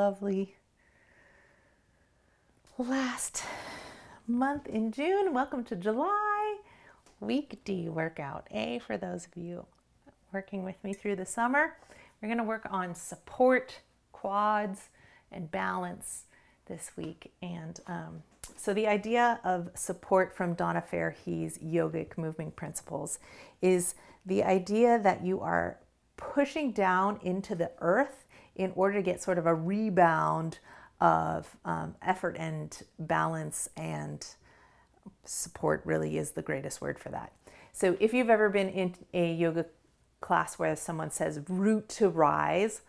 Lovely last month in June. Welcome to July. Week D workout. For those of you working with me through the summer, we're going to work on support, quads, and balance this week. And so the idea of support from Donna Farhi's yogic movement principles is the idea that you are pushing down into the earth in order to get sort of a rebound of effort and balance, and support really is the greatest word for that. So if you've ever been in a yoga class where someone says root to rise,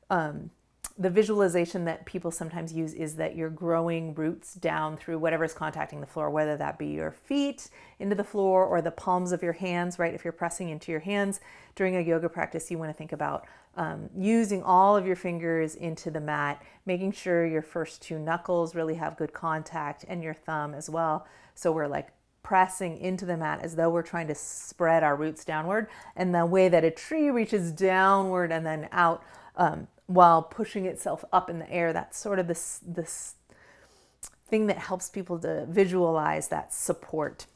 the visualization that people sometimes use is that you're growing roots down through whatever's contacting the floor, whether that be your feet into the floor or the palms of your hands, right? If you're pressing into your hands during a yoga practice, you want to think about using all of your fingers into the mat, making sure your first two knuckles really have good contact and your thumb as well. So we're like pressing into the mat as though we're trying to spread our roots downward, and the way that a tree reaches downward and then out while pushing itself up in the air. That's sort of this thing that helps people to visualize that support.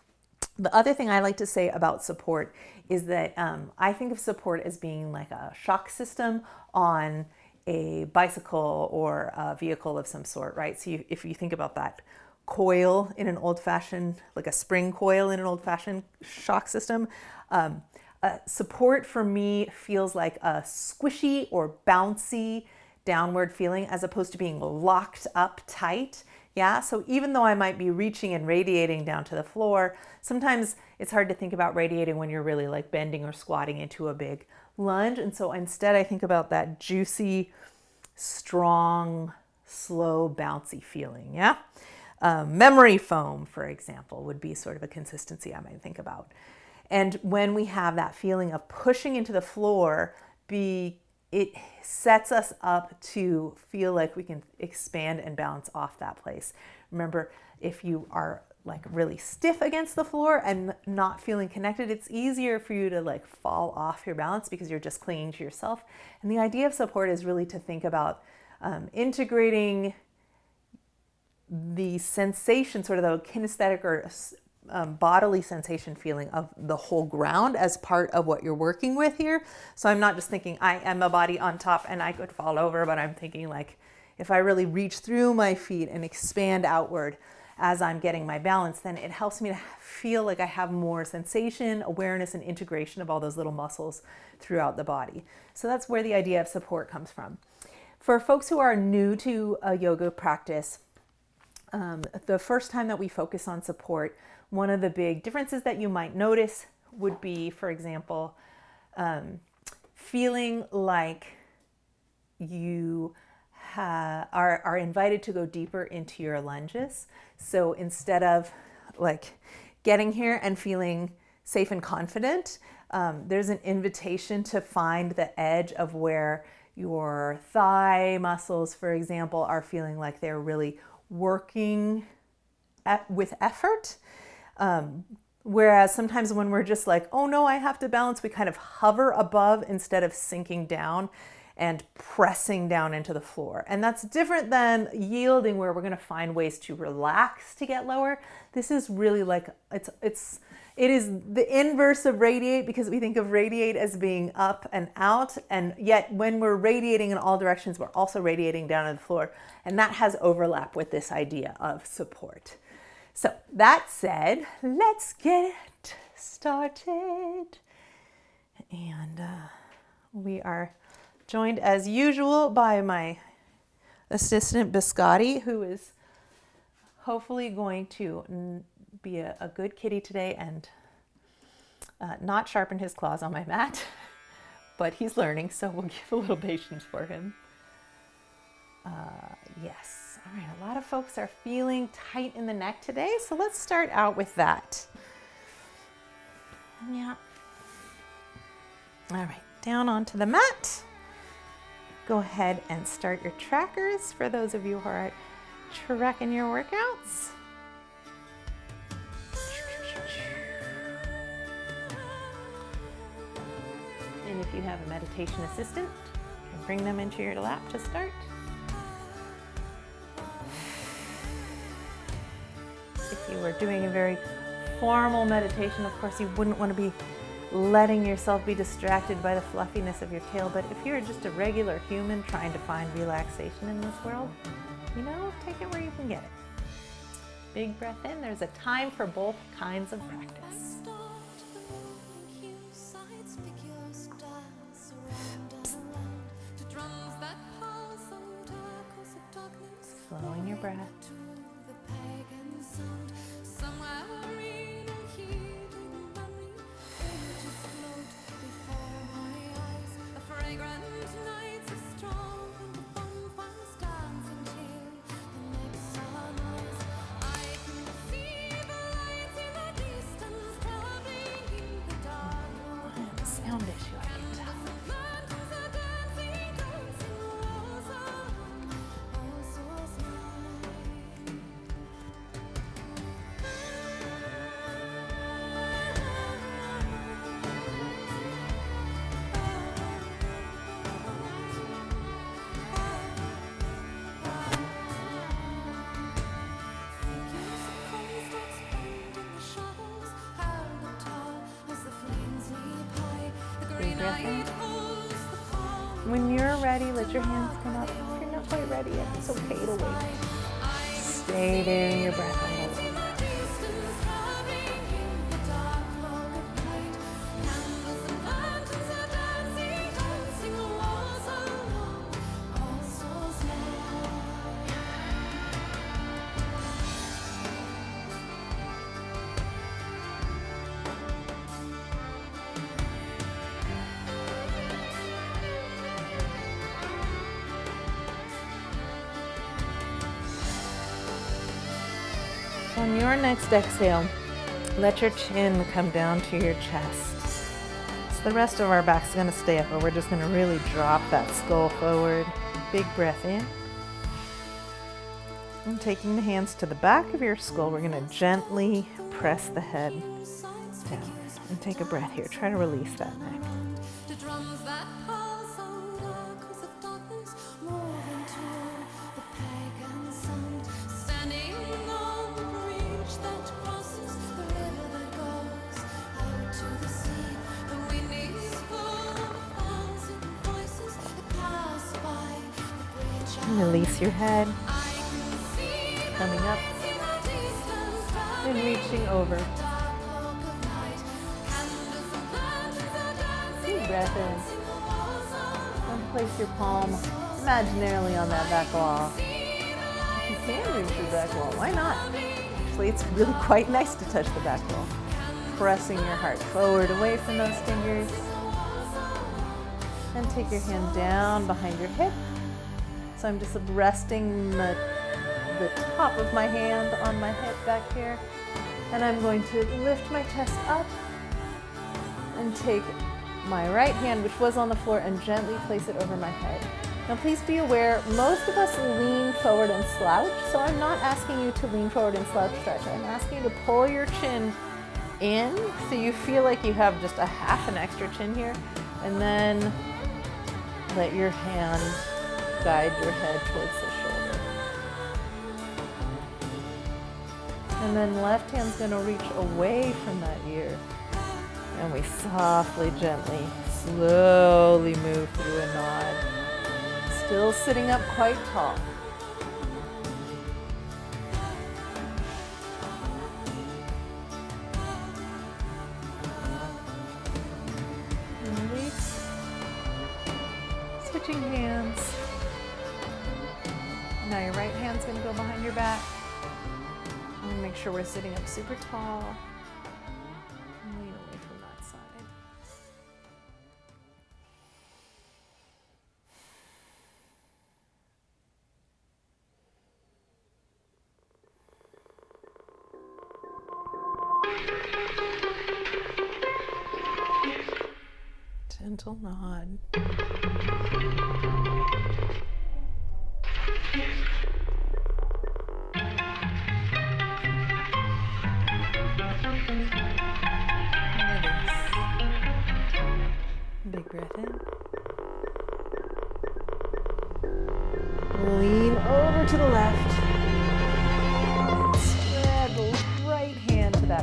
The other thing I like to say about support is that I think of support as being like a shock system on a bicycle or a vehicle of some sort, right? So if you think about that coil in an old-fashioned, like a spring coil in an old-fashioned shock system, support for me feels like a squishy or bouncy downward feeling as opposed to being locked up tight. Yeah, so even though I might be reaching and radiating down to the floor, sometimes it's hard to think about radiating when you're really like bending or squatting into a big lunge. And so instead I think about that juicy, strong, slow, bouncy feeling. Yeah. Memory foam, for example, would be sort of a consistency I might think about. And when we have that feeling of pushing into the floor, it sets us up to feel like we can expand and bounce off that place. Remember, if you are like really stiff against the floor and not feeling connected, it's easier for you to like fall off your balance because you're just clinging to yourself. And the idea of support is really to think about integrating the sensation, sort of the kinesthetic or bodily sensation feeling of the whole ground as part of what you're working with here. So I'm not just thinking I am a body on top and I could fall over, but I'm thinking like if I really reach through my feet and expand outward as I'm getting my balance, then it helps me to feel like I have more sensation, awareness, and integration of all those little muscles throughout the body. So that's where the idea of support comes from. For folks who are new to a yoga practice, the first time that we focus on support, one of the big differences that you might notice would be, for example, feeling like you are invited to go deeper into your lunges. So instead of like getting here and feeling safe and confident, there's an invitation to find the edge of where your thigh muscles, for example, are feeling like they're really working with effort. Whereas sometimes when we're just like, oh no, I have to balance, we kind of hover above instead of sinking down and pressing down into the floor. And that's different than yielding, where we're going to find ways to relax to get lower. This is really like, it is the inverse of radiate, because we think of radiate as being up and out. And yet when we're radiating in all directions, we're also radiating down to the floor. And that has overlap with this idea of support. So that said, let's get started. And we are joined as usual by my assistant Biscotti, who is hopefully going to be a good kitty today and not sharpen his claws on my mat, but he's learning, so we'll give a little patience for him. Yes. All right, a lot of folks are feeling tight in the neck today, so let's start out with that. Yeah. All right, down onto the mat. Go ahead and start your trackers for those of you who are tracking your workouts. And if you have a meditation assistant, bring them into your lap to start. you were doing a very formal meditation, of course you wouldn't want to be letting yourself be distracted by the fluffiness of your tail. But if you're just a regular human trying to find relaxation in this world, take it where you can get it. Big breath in. There's a time for both kinds of practice. Slowing your breath. Sound issue, I can tell. Big breath in. When you're ready, let your hands come up. If you're not quite ready yet, it's okay to wait. Stay there in your breath a little longer. On your next exhale, let your chin come down to your chest. So the rest of our back's going to stay up, but we're just going to really drop that skull forward. Big breath in. And taking the hands to the back of your skull, we're going to gently press the head down. And take a breath here. Try to release that neck. Release your head, coming up and reaching over. Deep breath in. And place your palm imaginarily on that back wall. If you can reach your back wall, why not? Actually, it's really quite nice to touch the back wall. Pressing your heart forward away from those fingers. And take your hand down behind your hip. So I'm just resting the top of my hand on my hip back here. And I'm going to lift my chest up and take my right hand, which was on the floor, and gently place it over my head. Now please be aware, most of us lean forward and slouch, so I'm not asking you to lean forward and slouch stretch. I'm asking you to pull your chin in so you feel like you have just a half an extra chin here, and then let your hand guide your head towards the shoulder. And then left hand's going to reach away from that ear. And we softly, gently, slowly move through a nod. Still sitting up quite tall. And release. Switching hands. Now your right hand's going to go behind your back. And make sure we're sitting up super tall. And lean away from that side. Gentle nod. Big breath in. Lean over to the left. And spread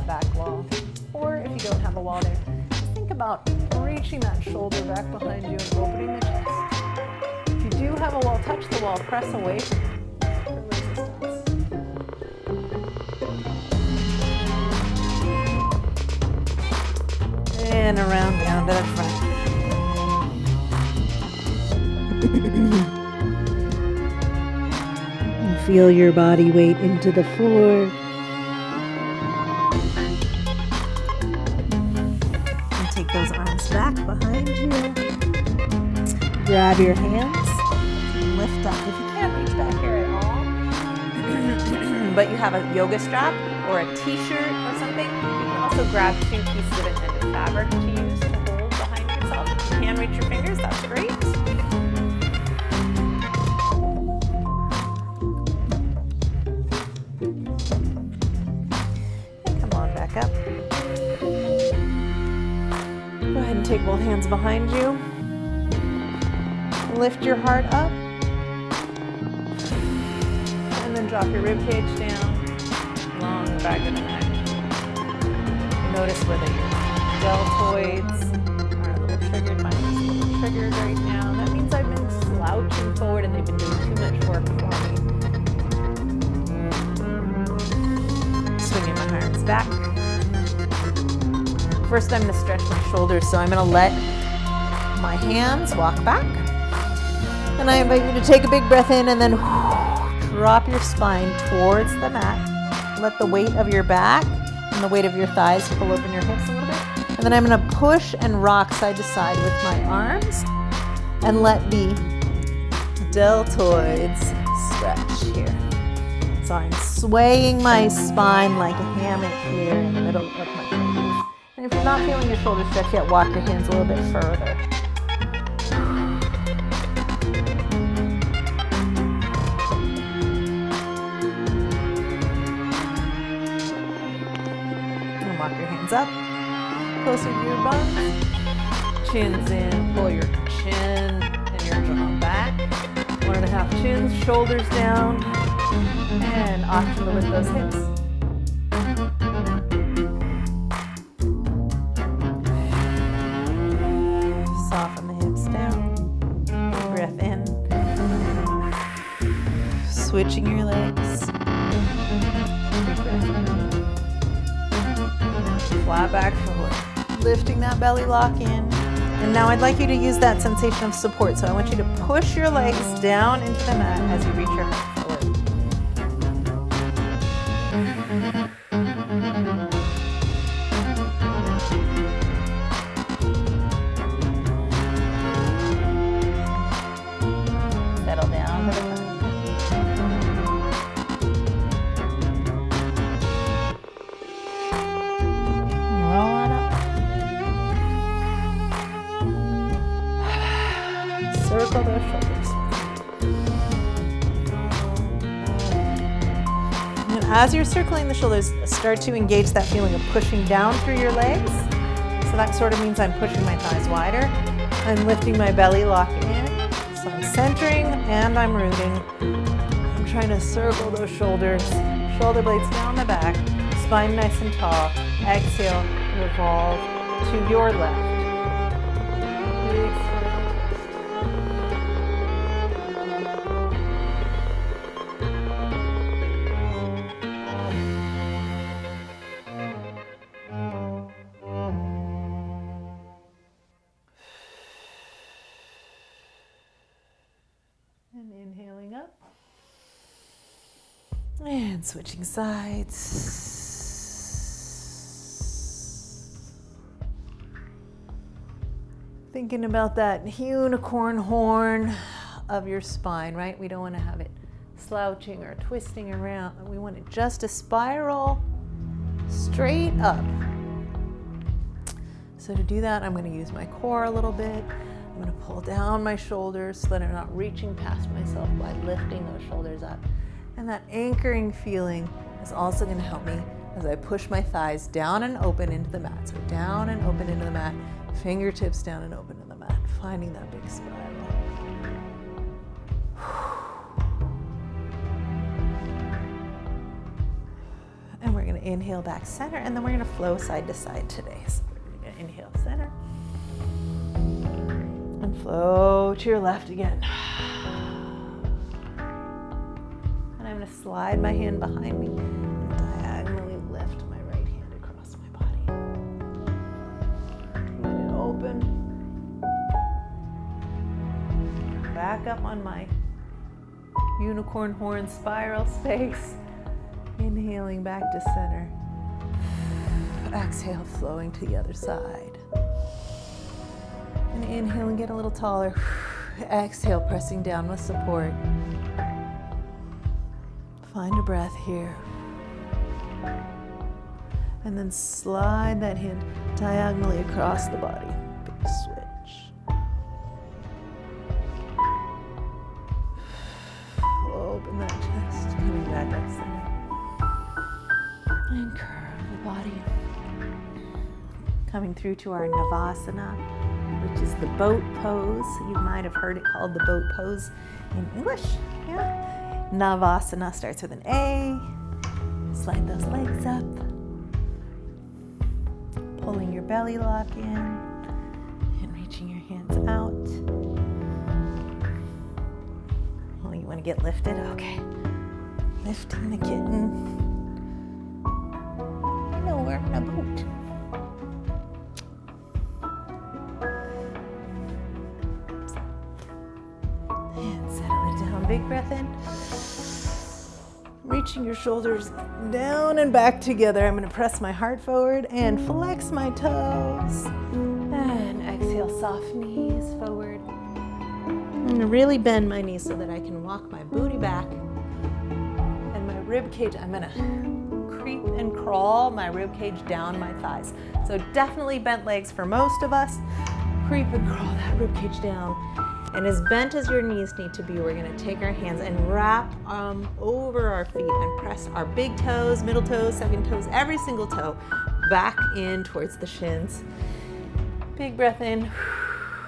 that back wall. Or if you don't have a wall there, just think about reaching that shoulder back behind you and opening the chest. If you do have a wall, touch the wall, press away from it for resistance. And around down to the front. Feel your body weight into the floor. And take those arms back behind you. Grab your hands and lift up. If you can't reach back here at all, but you have a yoga strap or a t-shirt or something, you can also grab 2 pieces of intended fabric to use to hold behind yourself. If you can reach your fingers, that's great. Up. Go ahead and take both hands behind you. Lift your heart up. And then drop your rib cage down. Along the back of the neck. Notice whether your deltoids are a little triggered. Mine is a little triggered right now. That means I've been slouching forward and they've been doing too much work for me. Swinging my arms back. First, I'm going to stretch my shoulders, so I'm going to let my hands walk back. And I invite you to take a big breath in and then drop your spine towards the mat. Let the weight of your back and the weight of your thighs pull open your hips a little bit. And then I'm going to push and rock side to side with my arms and let the deltoids stretch here. So I'm swaying my spine like a hammock here in the middle of my fingers. And if you're not feeling your shoulder stretch yet, walk your hands a little bit further. And walk your hands up, closer to your buns. Chins in, pull your chin and your jaw back. 1.5 chins, shoulders down, and option to lift those hips. Soften the hips down. Breath in. Switching your legs. Flat back forward. Lifting that belly lock in. And now I'd like you to use that sensation of support. So I want you to push your legs down into the mat as you reach your heart forward. Settle down to the front. Roll on up. Circle those shoulders. And as you're circling the shoulders, start to engage that feeling of pushing down through your legs. So that sort of means I'm pushing my thighs wider. I'm lifting my belly lock in. So I'm centering and I'm rooting. I'm trying to circle those shoulders. Shoulder blades down the back. Spine nice and tall. Exhale, revolve to your left. Big and inhaling up and switching sides. Thinking about that unicorn horn of your spine, right? We don't want to have it slouching or twisting around. We want it just to spiral straight up. So to do that, I'm going to use my core a little bit. I'm going to pull down my shoulders so that I'm not reaching past myself by lifting those shoulders up. And that anchoring feeling is also going to help me as I push my thighs down and open into the mat. So down and open into the mat, fingertips down and open to the mat, finding that big spiral. And we're going to inhale back center, and then we're going to flow side to side today. So we're going to inhale center and flow to your left again. And I'm going to slide my hand behind me and diagonally lift my right hand across my body. Let it open. Back up on my unicorn horn spiral space. Inhaling back to center. Exhale, flowing to the other side. And inhale and get a little taller. Exhale, pressing down with support. Find a breath here. And then slide that hand diagonally across the body. Big switch. Open that chest, coming back up center. And curve the body. Coming through to our Navasana, which is the boat pose. You might have heard it called the boat pose in English. Yeah. Navasana starts with an A. Slide those legs up. Pulling your belly lock in and reaching your hands out. Oh, you want to get lifted? Okay. Lifting the kitten. We're in a boat. And settle it down. Big breath in. Reaching your shoulders down and back together. I'm going to press my heart forward and flex my toes. And exhale, soft knees forward. I'm going to really bend my knees so that I can walk my booty back. And my rib cage, I'm going to creep and crawl my rib cage down my thighs. So definitely bent legs for most of us. Creep and crawl that rib cage down. And as bent as your knees need to be, we're going to take our hands and wrap over our feet and press our big toes, middle toes, second toes, every single toe back in towards the shins. Big breath in.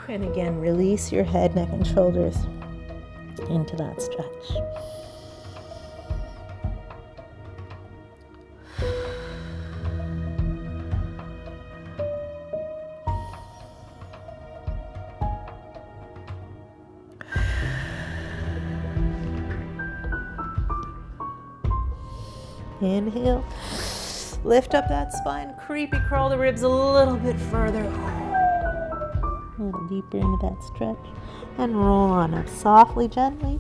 And again, release your head, neck, and shoulders into that stretch. Inhale, lift up that spine, creepy crawl the ribs a little bit further, a little deeper into that stretch, and roll on up softly, gently.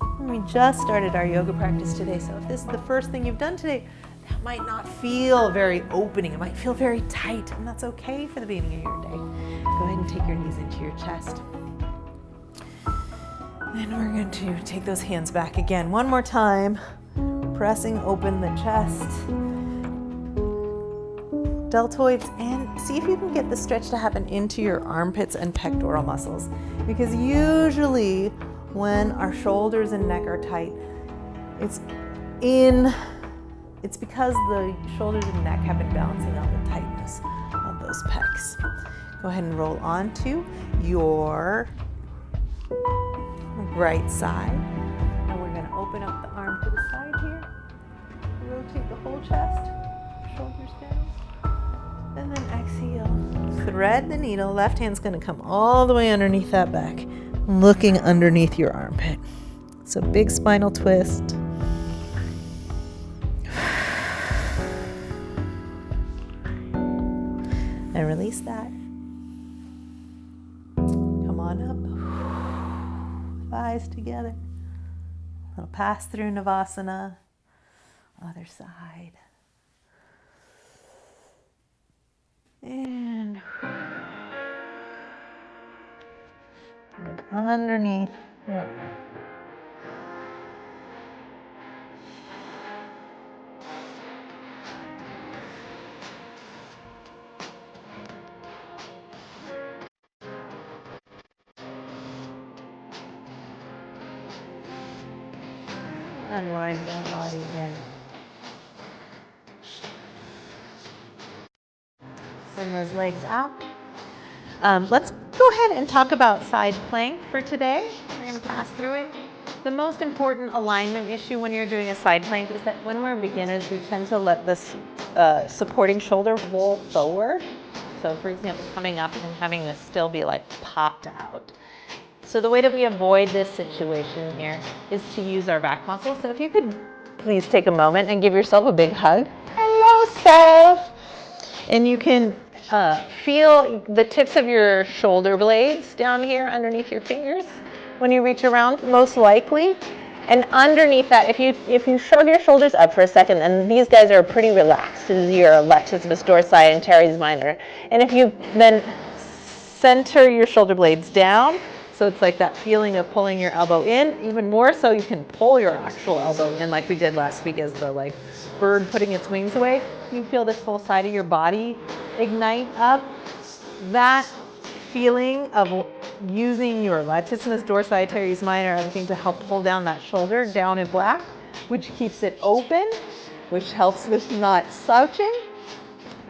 And we just started our yoga practice today, so if this is the first thing you've done today, that might not feel very opening. It might feel very tight, and that's okay for the beginning of your day. Go ahead and take your knees into your chest. And we're going to take those hands back again. One more time. Pressing open the chest, deltoids, and see if you can get the stretch to happen into your armpits and pectoral muscles. Because usually when our shoulders and neck are tight, it's because the shoulders and neck have been balancing out the tightness of those pecs. Go ahead and roll onto your right side. And we're going to open up the arm to the side here. Rotate the whole chest, shoulders down, and then exhale. Thread the needle. Left hand's going to come all the way underneath that back, looking underneath your armpit. So big spinal twist. And release that. Come on up. Thighs together. I'll pass through Navasana. Other side. And underneath. Yeah. Unwind that body again. Send those legs out. Let's go ahead and talk about side plank for today. We're going to pass through it. The most important alignment issue when you're doing a side plank is that when we're beginners, we tend to let this supporting shoulder roll forward. So for example, coming up and having this still be like popped out. So the way that we avoid this situation here is to use our back muscles. So if you could please take a moment and give yourself a big hug. Hello, self. And you can feel the tips of your shoulder blades down here underneath your fingers when you reach around, most likely. And underneath that, if you shrug your shoulders up for a second, and these guys are pretty relaxed, this is your latissimus dorsi and teres minor. And if you then center your shoulder blades down, so it's like that feeling of pulling your elbow in, even more so you can pull your actual elbow in like we did last week as the like bird putting its wings away. You feel this whole side of your body ignite up. That feeling of using your latissimus dorsi, teres minor, everything to help pull down that shoulder down in black, which keeps it open, which helps with not slouching.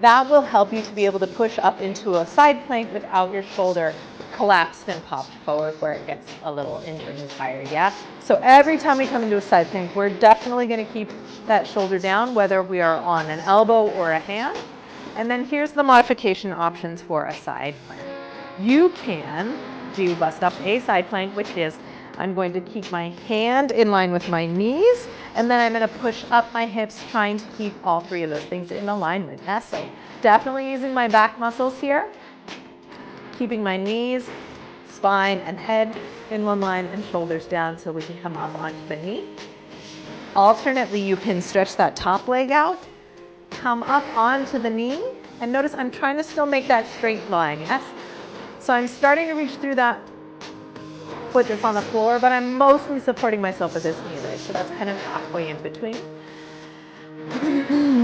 That will help you to be able to push up into a side plank without your shoulder collapsed and popped forward where it gets a little injured and tired, yeah? So every time we come into a side plank, we're definitely gonna keep that shoulder down, whether we are on an elbow or a hand. And then here's the modification options for a side plank. You can do bust up a side plank, which is I'm going to keep my hand in line with my knees, and then I'm going to push up my hips, trying to keep all three of those things in alignment. Yeah, so definitely using my back muscles here, keeping my knees, spine, and head in one line and shoulders down so we can come up onto the knee. Alternately, you can stretch that top leg out, come up onto the knee, and notice I'm trying to still make that straight line, yes? So I'm starting to reach through that foot that's on the floor, but I'm mostly supporting myself with this knee leg, so that's kind of halfway in between.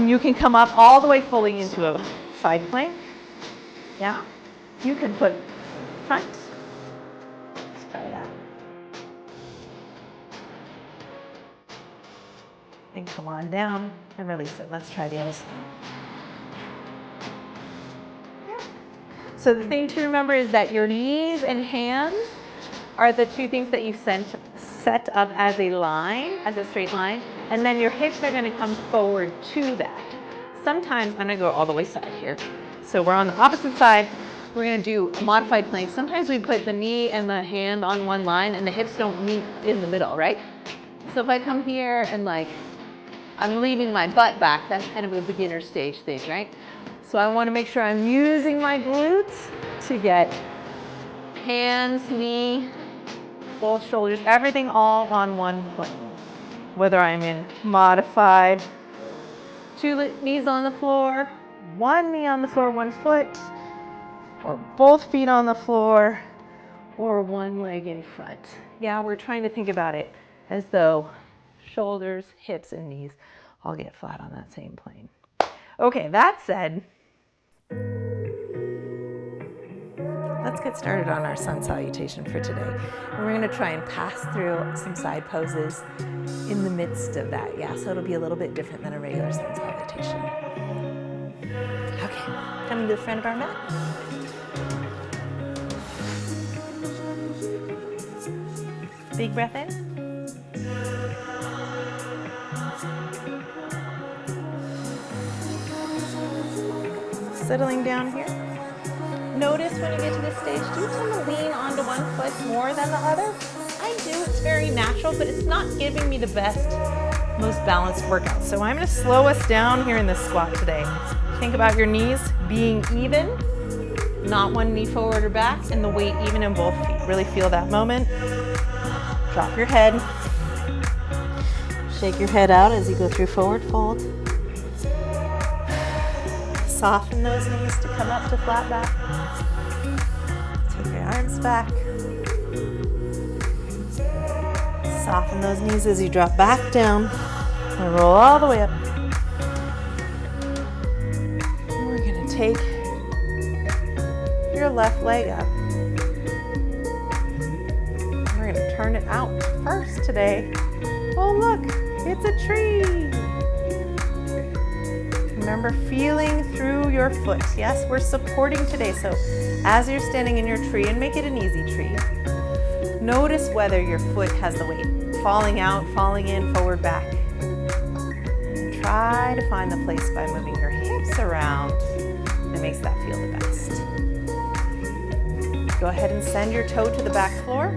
You can come up all the way fully into a side plank. Yeah, you can put front. Let's try that. And come on down and release it. Let's try the other side. So the thing to remember is that your knees and hands are the two things that you set up as a line, as a straight line, and then your hips are going to come forward to that. Sometimes I'm going to go all the way side here. So we're on the opposite side. We're going to do a modified plank. Sometimes we put the knee and the hand on one line and the hips don't meet in the middle, right? So if I come here and like I'm leaning my butt back, that's kind of a beginner stage thing, right? So I want to make sure I'm using my glutes to get hands, knee, both shoulders, everything all on one foot. Whether I'm in modified, two knees on the floor, one knee on the floor, one foot, or both feet on the floor, or one leg in front. Yeah, we're trying to think about it as though shoulders, hips, and knees all get flat on that same plane. Okay, that said, let's get started on our sun salutation for today. And we're going to try and pass through some side poses in the midst of that. Yeah, so it'll be a little bit different than a regular sun salutation. Okay, coming to the front of our mat. Big breath in. Settling down here. Notice when you get to this stage, do you tend to lean onto one foot more than the other? I do, it's very natural, but it's not giving me the best, most balanced workout. So I'm gonna slow us down here in this squat today. Think about your knees being even, not one knee forward or back, and the weight even in both feet. Really feel that moment. Drop your head. Shake your head out as you go through forward fold. Soften those knees to come up to flat back. Take your arms back. Soften those knees as you drop back down and roll all the way up. And we're going to take your left leg up. We're going to turn it out first today. Oh, look, it's a tree. Remember feeling through your foot. Yes, we're supporting today. So as you're standing in your tree, and make it an easy tree, notice whether your foot has the weight falling out, falling in, forward, back. And try to find the place by moving your hips around that makes that feel the best. Go ahead and send your toe to the back floor.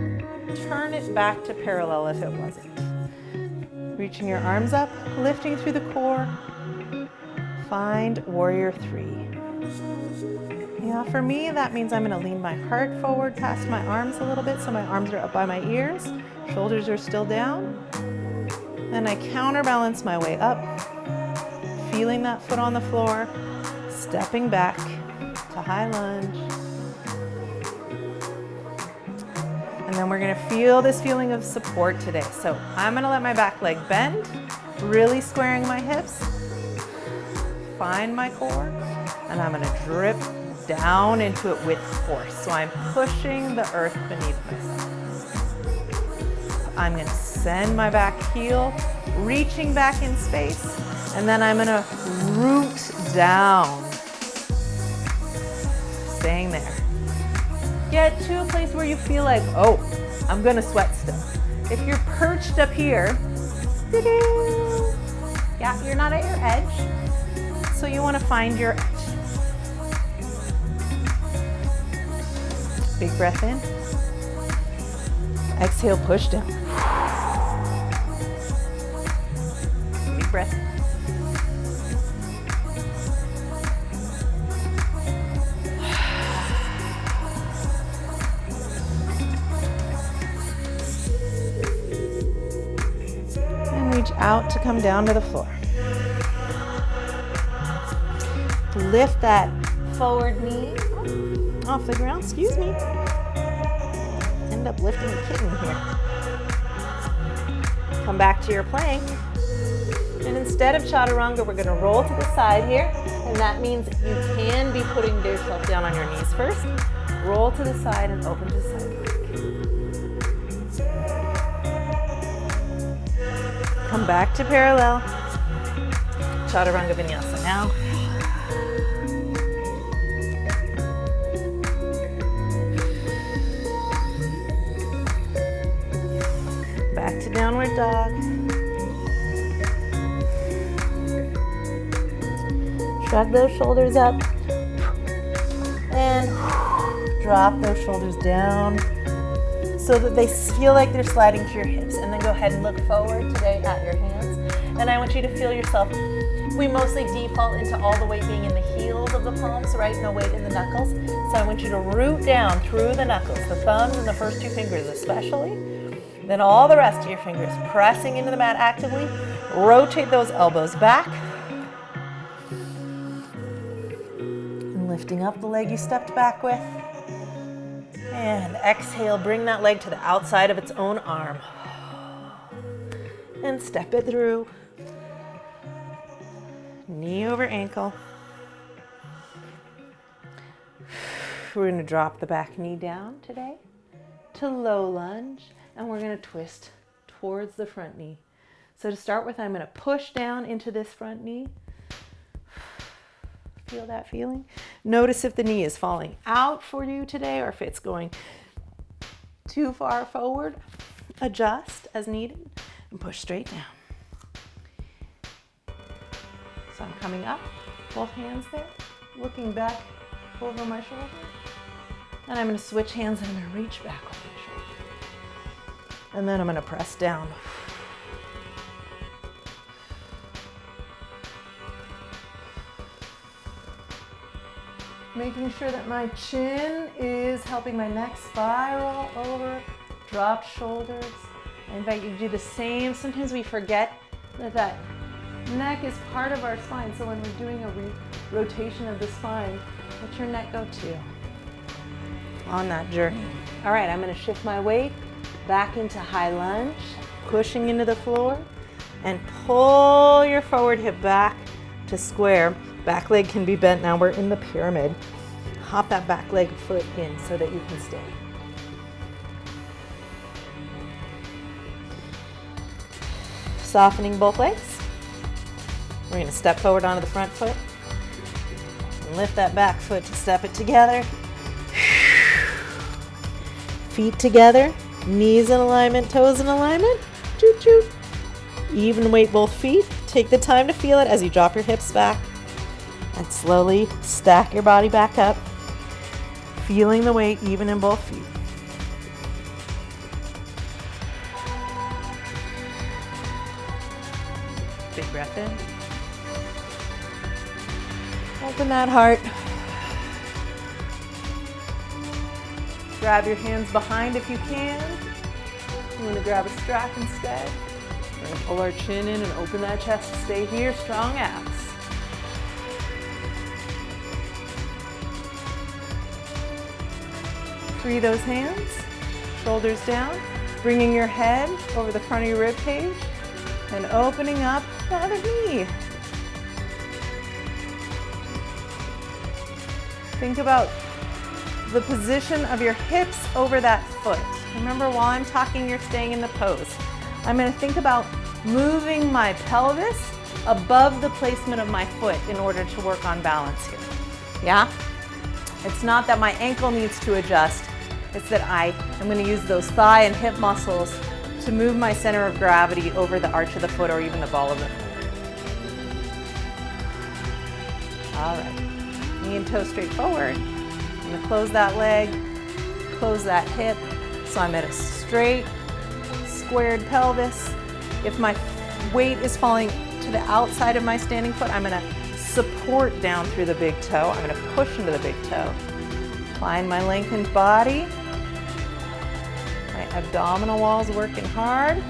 Turn it back to parallel if it wasn't. Reaching your arms up, lifting through the core. Find warrior three. Yeah, for me, that means I'm gonna lean my heart forward past my arms a little bit so my arms are up by my ears, shoulders are still down. Then I counterbalance my way up, feeling that foot on the floor, stepping back to high lunge. And then we're gonna feel this feeling of support today. So I'm gonna let my back leg bend, really squaring my hips, find my core, and I'm gonna drip down into it with force. So I'm pushing the earth beneath myself. I'm gonna send my back heel, reaching back in space, and then I'm gonna root down. Staying there. Get to a place where you feel like, oh, I'm gonna sweat still. If you're perched up here, yeah, you're not at your edge, so you wanna find your edge. Big breath in. Exhale, push down. Big breath in. And reach out to come down to the floor. Lift that forward knee off the ground, excuse me. End up lifting a kitten here. Come back to your plank. And instead of chaturanga, we're gonna roll to the side here. And that means you can be putting yourself down on your knees first. Roll to the side and open to the side plank. Come back to parallel. Chaturanga vinyasa now. Back to downward dog. Shrug those shoulders up. And drop those shoulders down so that they feel like they're sliding to your hips. And then go ahead and look forward today at your hands. And I want you to feel yourself. We mostly default into all the weight being in the heels of the palms, right? No weight in the knuckles. So I want you to root down through the knuckles, the thumbs and the first two fingers especially. Then all the rest of your fingers pressing into the mat actively. Rotate those elbows back. And lifting up the leg you stepped back with. And exhale, bring that leg to the outside of its own arm. And step it through. Knee over ankle. We're going to drop the back knee down today to low lunge. And we're going to twist towards the front knee. So to start with, I'm going to push down into this front knee. Feel that feeling? Notice if the knee is falling out for you today or if it's going too far forward. Adjust as needed and push straight down. So I'm coming up, both hands there, looking back over my shoulder. And I'm going to switch hands and I'm going to reach back over my shoulder. And then I'm going to press down. Making sure that my chin is helping my neck spiral over, drop shoulders. I invite you to do the same. Sometimes we forget that neck is part of our spine. So when we're doing a rotation of the spine, let your neck go too on that journey. All right, I'm going to shift my weight back into high lunge, pushing into the floor, and pull your forward hip back to square. Back leg can be bent now. We're in the pyramid. Hop that back leg foot in so that you can stay. Softening both legs. We're going to step forward onto the front foot and lift that back foot to step it together. Feet together. Knees in alignment, toes in alignment. Toot, toot. Even weight both feet. Take the time to feel it as you drop your hips back. And slowly stack your body back up. Feeling the weight even in both feet. Big breath in. Open that heart. Grab your hands behind if you can. I'm going to grab a strap instead. We're going to pull our chin in and open that chest. Stay here, strong abs. Free those hands, shoulders down, bringing your head over the front of your rib cage and opening up the other knee. Think about the position of your hips over that foot. Remember, while I'm talking, you're staying in the pose. I'm going to think about moving my pelvis above the placement of my foot in order to work on balance here. Yeah? It's not that my ankle needs to adjust. It's that I am going to use those thigh and hip muscles to move my center of gravity over the arch of the foot or even the ball of the foot. All right. Knee and toe straight forward. I'm going to close that leg, close that hip. So I'm at a straight, squared pelvis. If my weight is falling to the outside of my standing foot, I'm going to support down through the big toe. I'm going to push into the big toe. Find my lengthened body. My abdominal wall's working hard.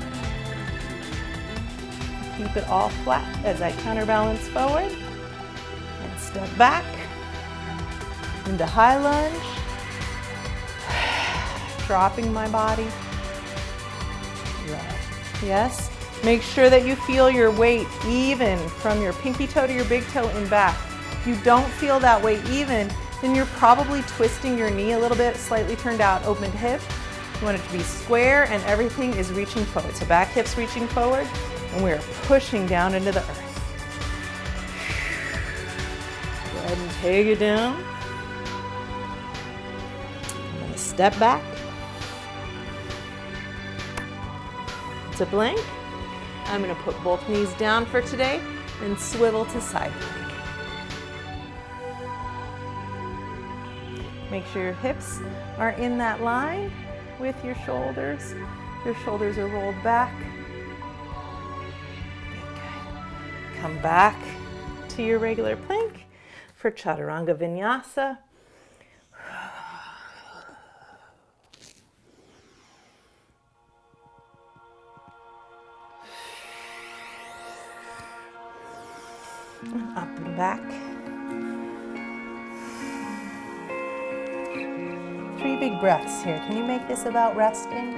Keep it all flat as I counterbalance forward. And step back into high lunge. Dropping my body. Right. Yes. Make sure that you feel your weight even from your pinky toe to your big toe and back. If you don't feel that weight even, then you're probably twisting your knee a little bit, slightly turned out, opened hip. You want it to be square and everything is reaching forward. So back hip's reaching forward and we're pushing down into the earth. Go ahead and take it down. I'm going to step back. To plank. I'm going to put both knees down for today and swivel to side plank. Make sure your hips are in that line with your shoulders. Your shoulders are rolled back. Good. Come back to your regular plank for Chaturanga Vinyasa. Up and back. 3 big breaths here. Can you make this about resting?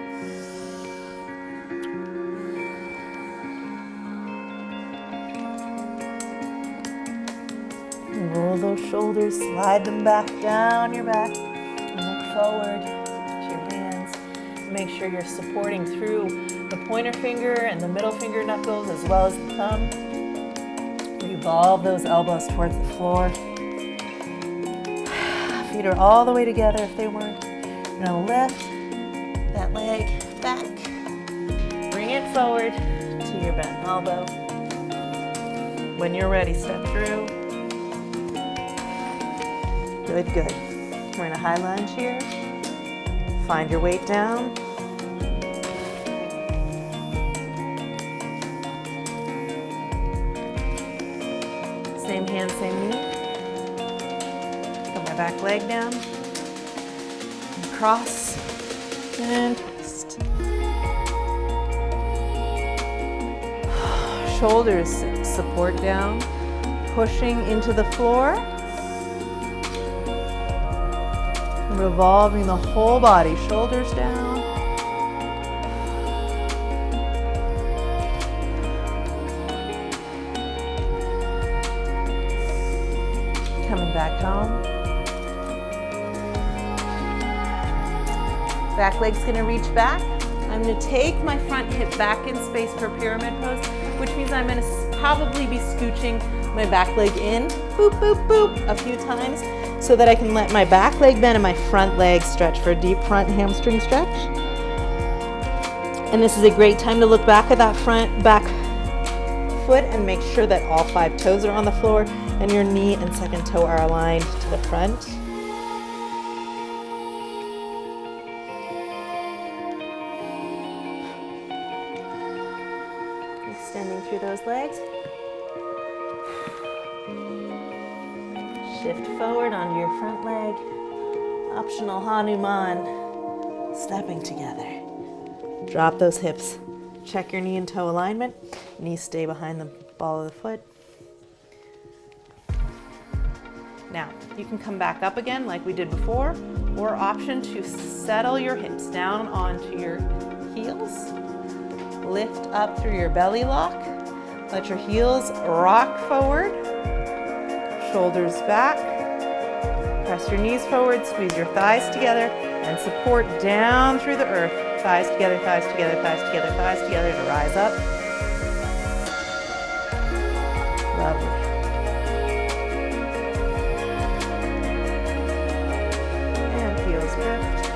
Roll those shoulders, slide them back down your back. Look forward to your hands. Make sure you're supporting through the pointer finger and the middle finger knuckles as well as the thumb. Revolve those elbows towards the floor. Feet are all the way together if they weren't. Now lift that leg back. Bring it forward to your bent elbow. When you're ready, step through. Good, good. We're in a high lunge here. Find your weight down. Same hand, same knee. Put my back leg down. And cross and twist. Shoulders support down, pushing into the floor. Revolving the whole body, shoulders down. Coming back home. Back leg's gonna reach back. I'm gonna take my front hip back in space for pyramid pose, which means I'm gonna probably be scooching my back leg in, boop, boop, boop, a few times, so that I can let my back leg bend and my front leg stretch for a deep front hamstring stretch. And this is a great time to look back at that front back foot and make sure that all 5 toes are on the floor and your knee and second toe are aligned to the front. Extending through those legs. Shift forward onto your front leg. Optional Hanuman. Stepping together. Drop those hips. Check your knee and toe alignment. Knees stay behind the ball of the foot. Now, you can come back up again like we did before, or option to settle your hips down onto your heels. Lift up through your belly lock. Let your heels rock forward. Shoulders back. Press your knees forward, squeeze your thighs together, and support down through the earth. Thighs together, thighs together, thighs together, thighs together to rise up. Lovely. And heels drift.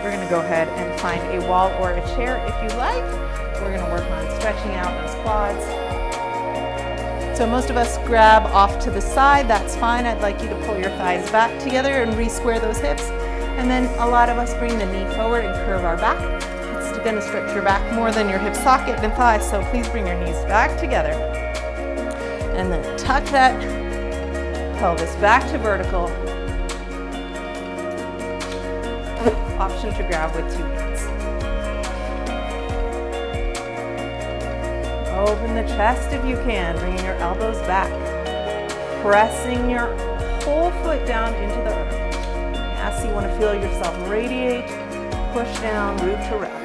We're going to go ahead and find a wall or a chair if you like. We're going to work on stretching out those quads. So most of us grab off to the side. That's fine. I'd like you to pull your thighs back together and re-square those hips. And then a lot of us bring the knee forward and curve our back. It's going to stretch your back more than your hip socket and thighs, so please bring your knees back together. And then tuck that pelvis back to vertical. Option to grab with 2 hands. Open the chest if you can, bringing your elbows back. Pressing your whole foot down into the earth. Yes, you want to feel yourself radiate, push down, root to rest.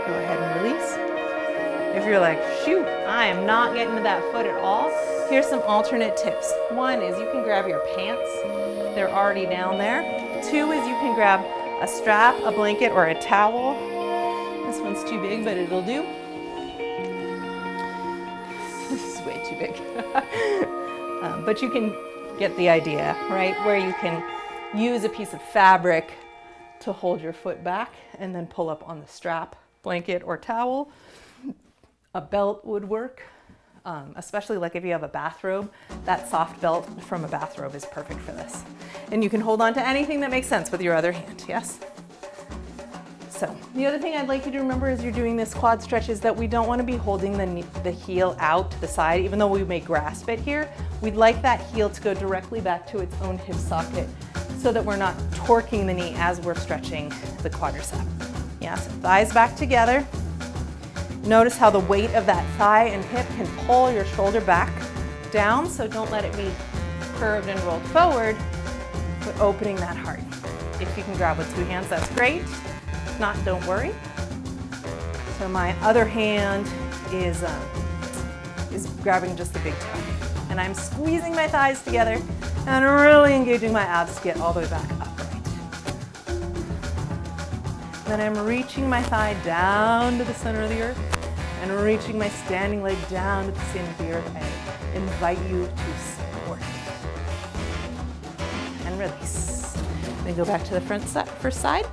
Go ahead and release. If you're like, shoot, I am not getting to that foot at all, here's some alternate tips. 1 is you can grab your pants. They're already down there. 2 is you can grab a strap, a blanket, or a towel. This one's too big, but it'll do. This is way too big. But you can get the idea, right? Where you can use a piece of fabric to hold your foot back and then pull up on the strap, blanket, or towel. A belt would work, especially like if you have a bathrobe. That soft belt from a bathrobe is perfect for this. And you can hold on to anything that makes sense with your other hand, yes? So the other thing I'd like you to remember as you're doing this quad stretch is that we don't want to be holding the heel out to the side, even though we may grasp it here. We'd like that heel to go directly back to its own hip socket so that we're not torquing the knee as we're stretching the quadricep. Yeah, so thighs back together. Notice how the weight of that thigh and hip can pull your shoulder back down, so don't let it be curved and rolled forward, but opening that heart. If you can grab with 2 hands, that's great. If not, don't worry. So my other hand is grabbing just the big toe. And I'm squeezing my thighs together and really engaging my abs to get all the way back upright. Then I'm reaching my thigh down to the center of the earth and reaching my standing leg down to the center of the earth. I invite you to support and release. Then go back to the first side.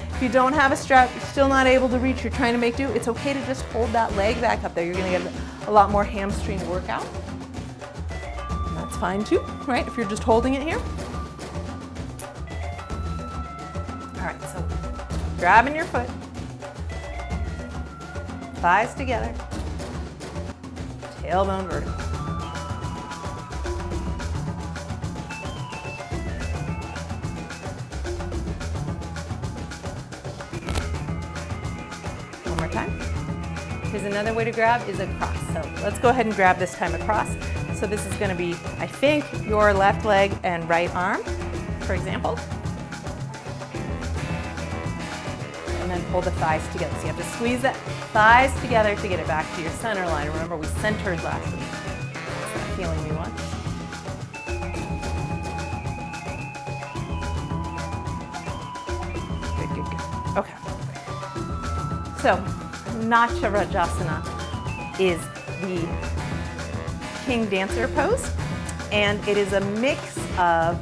If you don't have a strap, you're still not able to reach, you're trying to make do, it's okay to just hold that leg back up there. You're gonna get a lot more hamstring workout. And that's fine too, right? If you're just holding it here. All right, so grabbing your foot, thighs together, tailbone vertical. One more time. Here's another way to grab is across. So let's go ahead and grab this time across. So this is going to be, I think, your left leg and right arm, for example. And then pull the thighs together. So you have to squeeze the thighs together to get it back to your center line. Remember, we centered last week. That's that feeling we want. Good, good, good. Okay. So, Nacharajasana is the King Dancer pose, and it is a mix of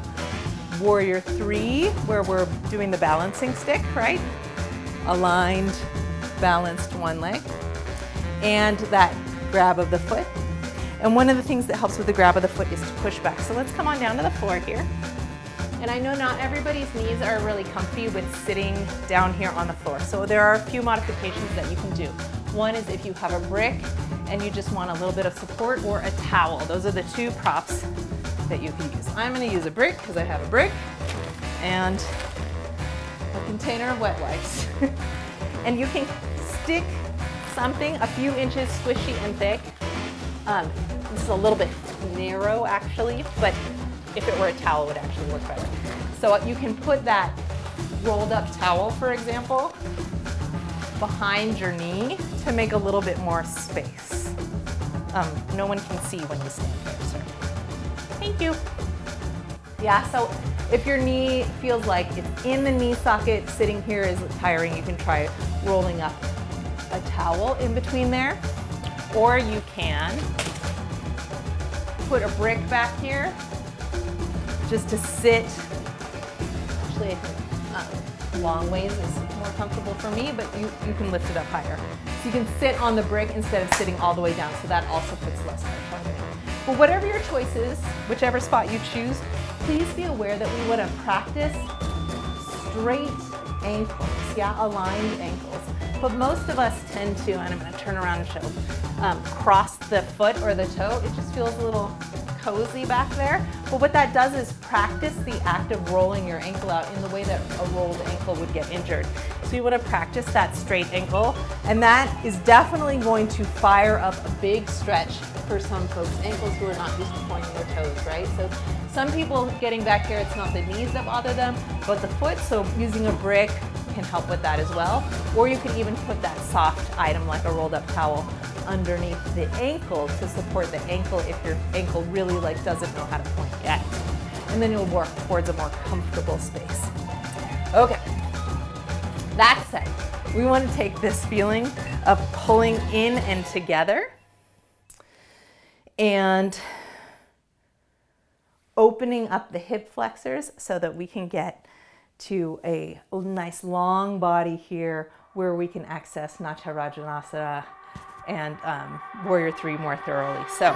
Warrior 3, where we're doing the balancing stick, right? aligned, balanced one leg, and that grab of the foot. And one of the things that helps with the grab of the foot is to push back. So let's come on down to the floor here. And I know not everybody's knees are really comfy with sitting down here on the floor. So there are a few modifications that you can do. One is if you have a brick and you just want a little bit of support, or a towel. Those are the two props that you can use. I'm gonna use a brick because I have a brick and a container of wet wipes. And you can stick something a few inches squishy and thick. This is a little bit narrow actually, but if it were a towel, it would actually work better. So you can put that rolled up towel, for example, behind your knee to make a little bit more space. No one can see when you stand there, sir. Thank you. Yeah, so if your knee feels like it's in the knee socket, sitting here is tiring, you can try rolling up a towel in between there. Or you can put a brick back here just to sit. Actually, I think long ways is more comfortable for me, but you can lift it up higher. So you can sit on the brick instead of sitting all the way down, so that also puts less pressure on you. But whatever your choice is, whichever spot you choose, please be aware that we want to practice straight ankles, yeah, aligned ankles. But most of us tend to, and I'm going to turn around and show, cross the foot or the toe. It just feels a little cozy back there. But what that does is practice the act of rolling your ankle out in the way that a rolled ankle would get injured. So you want to practice that straight ankle, and that is definitely going to fire up a big stretch for some folks' ankles who are not used to pointing their toes, right? So some people getting back here, it's not the knees that bother them, but the foot. So using a brick can help with that as well. Or you can even put that soft item like a rolled up towel underneath the ankle to support the ankle if your ankle really doesn't know how to point yet. And then you'll work towards a more comfortable space. Okay, that said, we want to take this feeling of pulling in and together and opening up the hip flexors so that we can get to a nice long body here where we can access Natyarajanasana and Warrior 3 more thoroughly. So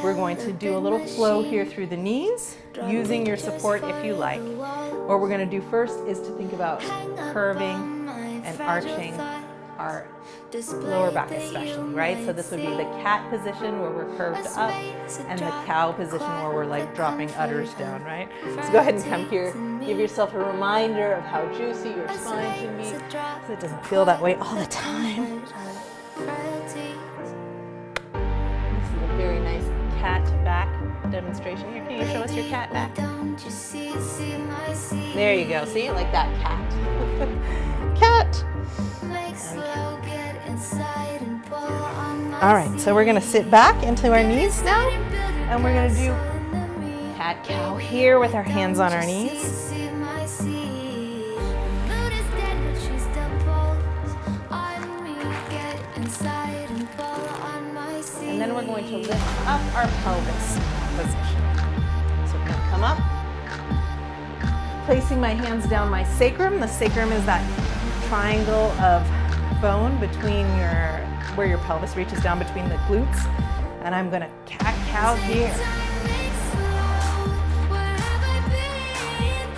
we're going to do a little flow here through the knees, using your support if you like. What we're going to do first is to think about curving and arching our lower back especially, right? So this would be the cat position where we're curved up, and the cow position where we're like dropping udders down, right? So go ahead and come here. Give yourself a reminder of how juicy your spine can be, so it doesn't feel that way all the time. This is a very nice cat back demonstration here. Can you show us your cat back? There you go. See, like that cat. Cat. All right, so we're going to sit back into our knees now, and we're going to do cat-cow here with our hands on our knees. And then we're going to lift up our pelvis position. So we're going to come up, placing my hands down my sacrum. The sacrum is that triangle of bone between where your pelvis reaches down between the glutes. And I'm going to cat-cow here.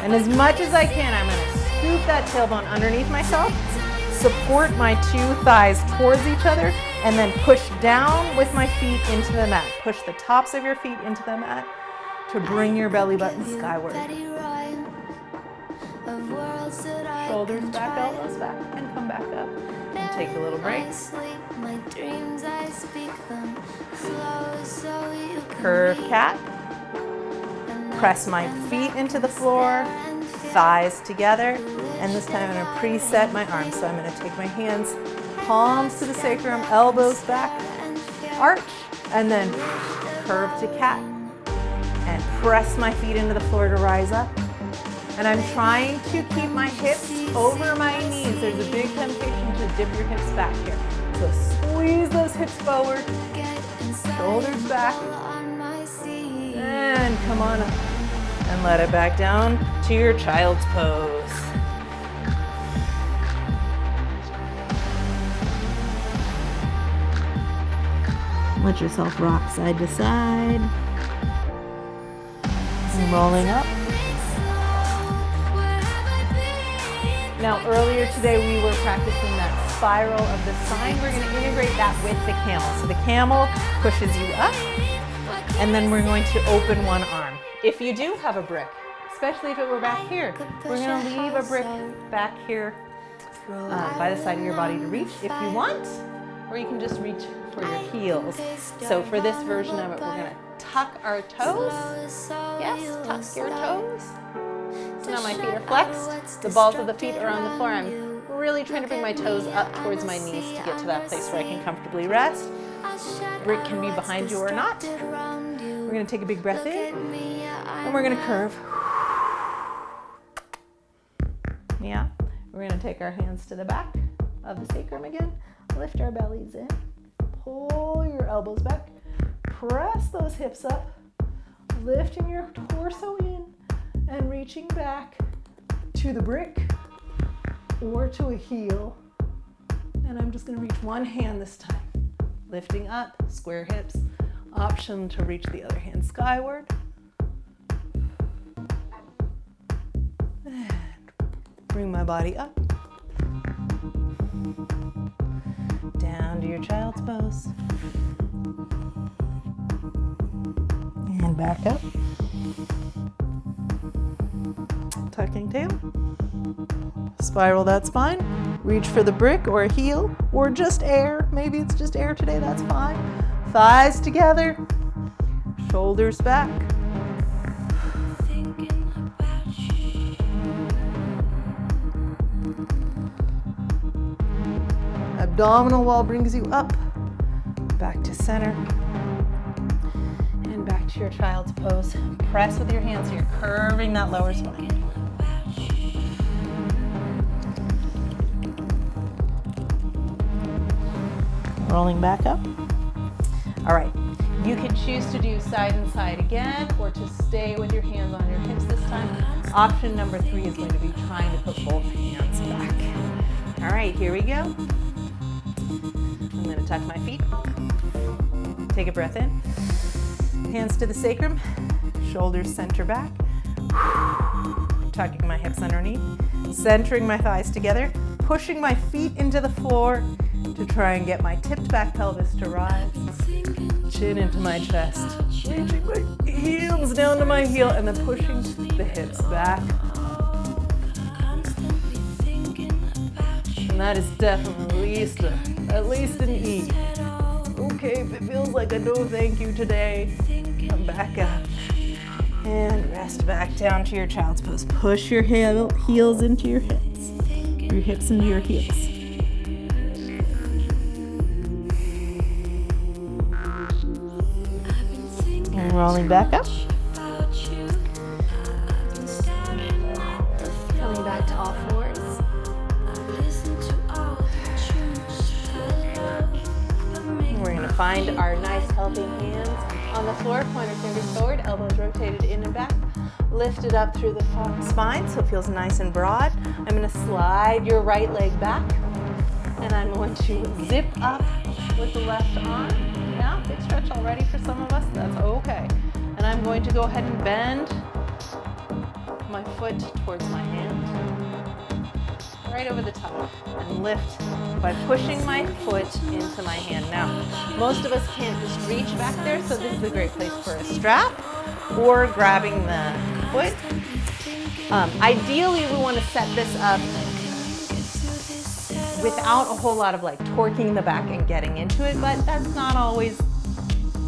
And as much as I can, I'm going to scoop that tailbone underneath myself, support my two thighs towards each other, and then push down with my feet into the mat. Push the tops of your feet into the mat to bring your belly button skyward. Shoulders back, elbows back, and come back up. And take a little break. Curve cat. Press my feet into the floor, thighs together, and this time I'm going to preset my arms. So I'm going to take my hands, palms to the sacrum, elbows back, arch, and then curve to cat, and press my feet into the floor to rise up. And I'm trying to keep my hips over my knees. There's a big temptation to dip your hips back here. So squeeze those hips forward, shoulders back, and come on up. And let it back down to your child's pose. Let yourself rock side to side. And rolling up. Now earlier today we were practicing that spiral of the sign. We're going to integrate that with the camel. So the camel pushes you up, and then we're going to open one arm. If you do have a brick, especially if it were back here, we're going to leave a brick back here by the side of your body to reach if you want, or you can just reach for your heels. So for this version of it, we're going to tuck our toes. Yes, tuck your toes. So now my feet are flexed. The balls of the feet are on the floor. I'm really trying to bring my toes up towards my knees to get to that place where I can comfortably rest. Brick can be behind you or not. We're going to take a big breath in, and we're going to curve. Yeah. We're going to take our hands to the back of the sacrum again. Lift our bellies in. Pull your elbows back. Press those hips up. Lifting your torso in and reaching back to the brick or to a heel. And I'm just going to reach one hand this time. Lifting up, square hips. Option to reach the other hand skyward. And bring my body up. Down to your child's pose. And back up. Tucking tail. Spiral that spine. Reach for the brick or a heel or just air. Maybe it's just air today, that's fine. Thighs together. Shoulders back. Abdominal wall brings you up. Back to center. And back to your child's pose. Press with your hands so you're curving that lower spine. Rolling back up. All right, you can choose to do side and side again or to stay with your hands on your hips this time. Option number 3 is going to be trying to put both hands back. All right, here we go. I'm going to tuck my feet. Take a breath in. Hands to the sacrum, shoulders center back. Tucking my hips underneath, centering my thighs together, pushing my feet into the floor to try and get my tipped back pelvis to rise. Chin into my chest, reaching my heels down to my heel and then pushing the hips back. And that is definitely at least an E. Okay, if it feels like a no thank you today, come back up and rest back down to your child's pose. Push your heels into your hips into your heels. And rolling back up. Coming back to all fours. We're going to find our nice healthy hands on the floor, pointer fingers forward, elbows rotated in and back. Lift it up through the spine so it feels nice and broad. I'm going to slide your right leg back, and I'm going to zip up with the left arm. Yeah, big stretch already for some of us, that's okay. And I'm going to go ahead and bend my foot towards my hand, right over the top, and lift by pushing my foot into my hand. Now, most of us can't just reach back there, so this is a great place for a strap or grabbing the foot. Ideally, we want to set this up without a whole lot of like torquing the back and getting into it, but that's not always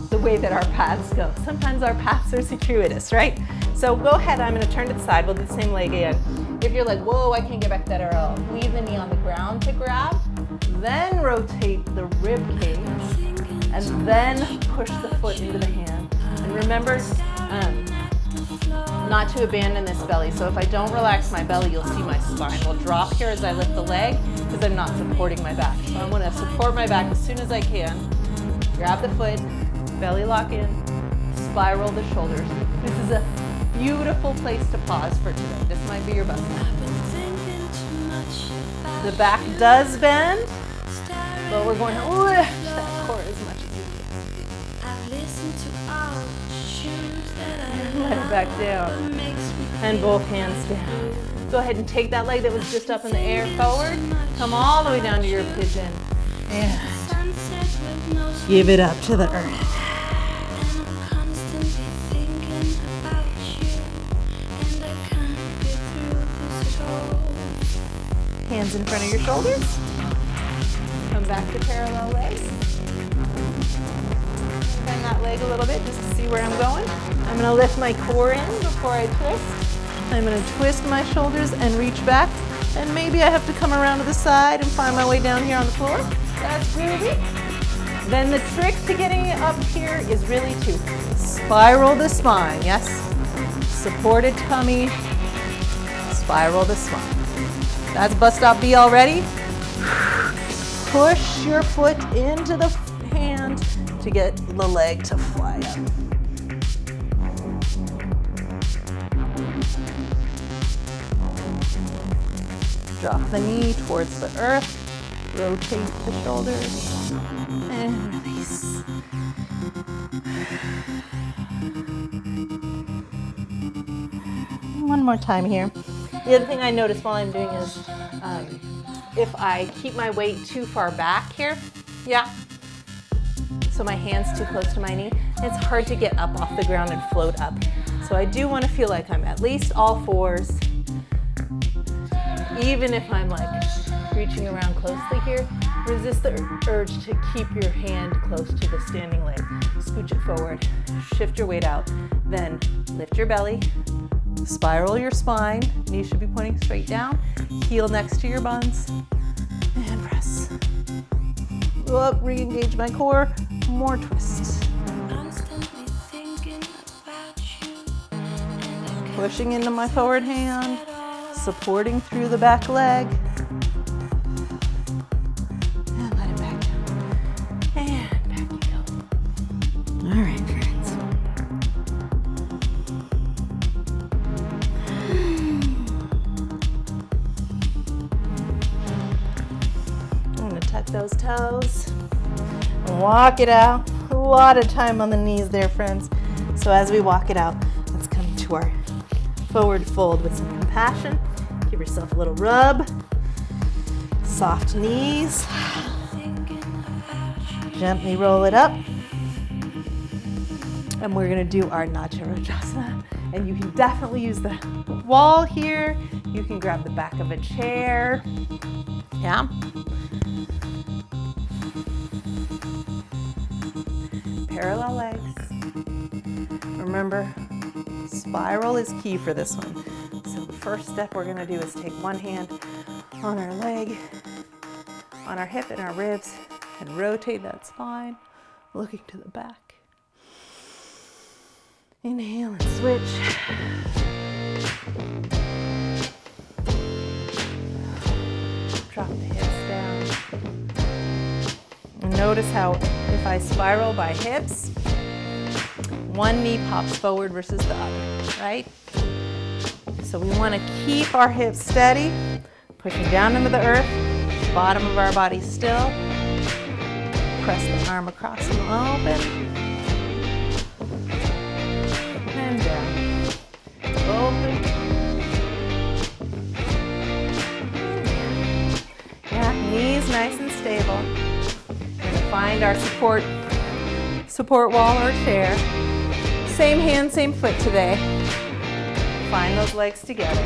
the way that our paths go. Sometimes our paths are circuitous, right? So go ahead, I'm going to turn to the side. We'll do the same leg again. If you're like, whoa, I can't get back that arrow, leave the knee on the ground to grab, then rotate the rib cage, and then push the foot into the hand. And remember not to abandon this belly. So if I don't relax my belly, you'll see my spine will drop here as I lift the leg because I'm not supporting my back. So I'm going to support my back as soon as I can. Grab the foot, belly lock in, spiral the shoulders. This is a beautiful place to pause for today. This might be your best one. The back does bend, but we're going to lift that core as much as you can. I've listened to all the shoes that I Let it back down. And both hands down. Go ahead and take that leg that was just up in the air forward. Come all the way down to your pigeon. And give it up to the earth. Hands in front of your shoulders. Come back to parallel legs. Bend that leg a little bit just to see where I'm going. I'm going to lift my core in before I twist. I'm going to twist my shoulders and reach back. And maybe I have to come around to the side and find my way down here on the floor. That's groovy. Then the trick to getting it up here is really to spiral the spine. Yes? Supported tummy. Spiral the spine. That's bus stop B already. Push your foot into the hand to get the leg to fly up. Drop the knee towards the earth. Rotate the shoulders and release. One more time here. The other thing I notice while I'm doing is if I keep my weight too far back here, yeah, so my hand's too close to my knee, it's hard to get up off the ground and float up. So I do want to feel like I'm at least all fours, even if I'm like reaching around closely here. Resist the urge to keep your hand close to the standing leg. Scooch it forward, shift your weight out, then lift your belly, spiral your spine, knees should be pointing straight down, heel next to your buns, and press. Up, re-engage my core, more twists. Pushing into my forward hand, supporting through the back leg. And let it back down. And back you go. All right, friends. I'm gonna tuck those toes and walk it out. A lot of time on the knees there, friends. So as we walk it out, let's come to our forward fold with some compassion. Give yourself a little rub. Soft knees. Gently roll it up. And we're gonna do our Nacha-Rajasana. And you can definitely use the wall here. You can grab the back of a chair. Yeah. Parallel legs. Remember, spiral is key for this one. So the first step we're gonna do is take one hand on our leg, on our hip and our ribs, and rotate that spine, looking to the back. Inhale and switch. Drop the hips down. And notice how if I spiral by hips, one knee pops forward versus the other, right? So we want to keep our hips steady, pushing down into the earth, bottom of our body still. Press the arm across and open. And down. Open. Yeah, knees nice and stable. We're going to find our support wall or chair. Same hand, same foot today. Find those legs together.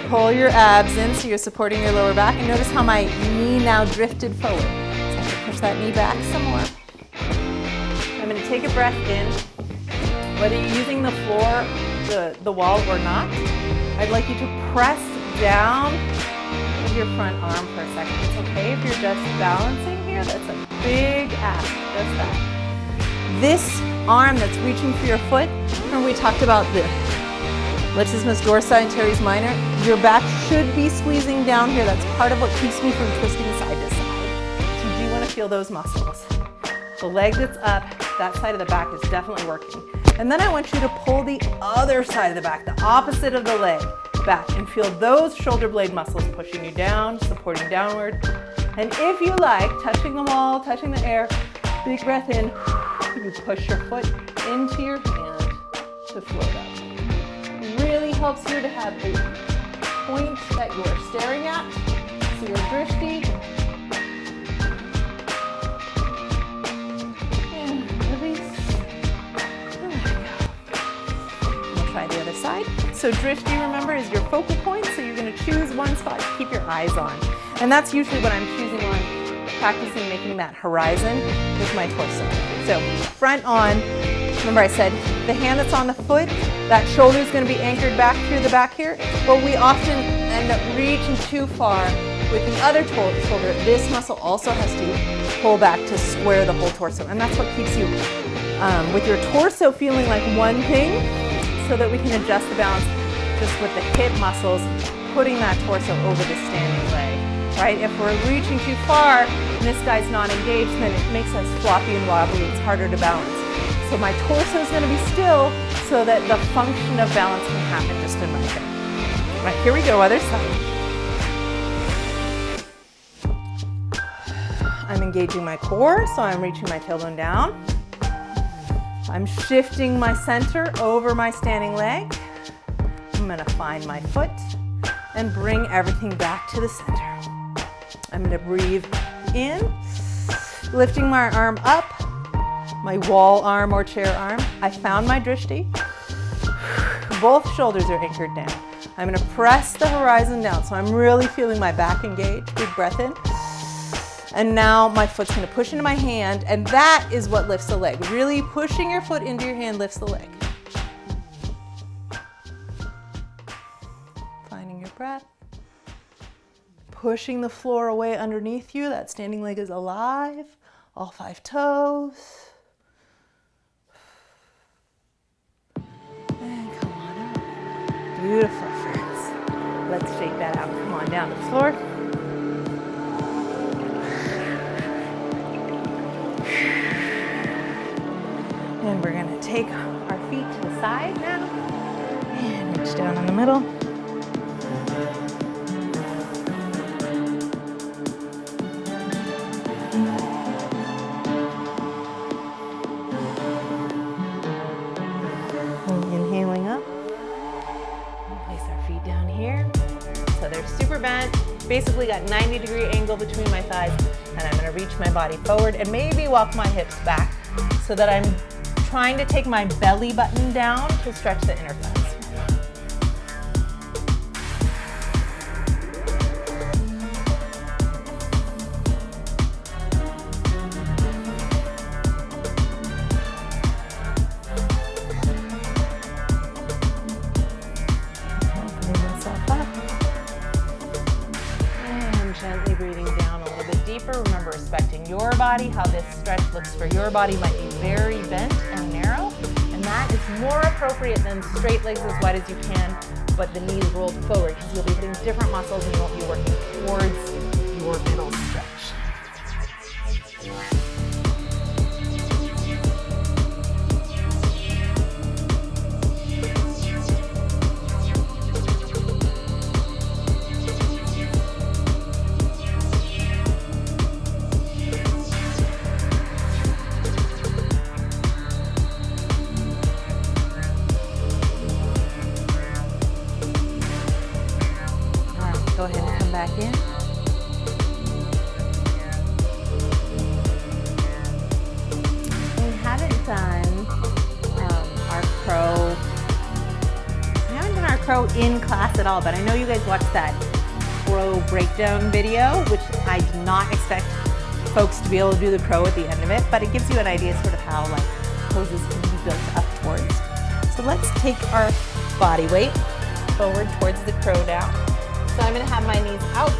Pull your abs in so you're supporting your lower back, and notice how my knee now drifted forward. So I have to push that knee back some more. I'm going to take a breath in. Whether you're using the floor, the wall or not, I'd like you to press down with your front arm for a second. It's okay if you're just balancing here. That's a big ask, just that. This arm that's reaching for your foot, remember we talked about the latissimus dorsi and teres minor? Your back should be squeezing down here. That's part of what keeps me from twisting side to side. So you do want to feel those muscles. The leg that's up, that side of the back is definitely working. And then I want you to pull the other side of the back, the opposite of the leg, back, and feel those shoulder blade muscles pushing you down, supporting downward. And if you like, touching the wall, touching the air, big breath in, you push your foot into your hand to float up. It really helps you to have a point that you are staring at, so your drishti. And release. And let it go. We'll try the other side. So drishti, remember, is your focal point, so you're going to choose one spot to keep your eyes on. And that's usually what I'm choosing on, practicing making that horizon with my torso. So front on, remember I said the hand that's on the foot, that shoulder is going to be anchored back through the back here, but we often end up reaching too far with the other shoulder. This muscle also has to pull back to square the whole torso, and that's what keeps you with your torso feeling like one thing, so that we can adjust the balance just with the hip muscles, putting that torso over the standing leg. Right? If we're reaching too far and this guy's not engaged, then it makes us floppy and wobbly. It's harder to balance. So my torso is going to be still so that the function of balance can happen just in my head. All right, here we go, other side. I'm engaging my core, so I'm reaching my tailbone down. I'm shifting my center over my standing leg. I'm going to find my foot and bring everything back to the center. I'm going to breathe in, lifting my arm up, my wall arm or chair arm. I found my drishti. Both shoulders are anchored down. I'm going to press the horizon down, so I'm really feeling my back engage. Big breath in. And now my foot's going to push into my hand, and that is what lifts the leg. Really pushing your foot into your hand lifts the leg. Finding your breath. Pushing the floor away underneath you. That standing leg is alive. All 5 toes. And come on up. Beautiful, friends. Let's shake that out. Come on down to the floor. And we're going to take our feet to the side now. And reach down in the middle. Inhaling up. Place our feet down here. So they're super bent. Basically got 90-degree angle between my thighs. And I'm going to reach my body forward and maybe walk my hips back so that I'm trying to take my belly button down to stretch the inner thighs. Gently breathing down a little bit deeper. Remember, respecting your body, how this stretch looks for your body might be very bent and narrow, and that is more appropriate than straight legs as wide as you can, but the knees rolled forward, because you'll be hitting different muscles and you won't be working towards your middle stretch. Go ahead and come back in. We haven't done our crow in class at all, but I know you guys watched that crow breakdown video, which I did not expect folks to be able to do the crow at the end of it, but it gives you an idea sort of how like poses can be built up towards. So let's take our body weight forward towards the crow down. So I'm going to have my knees out.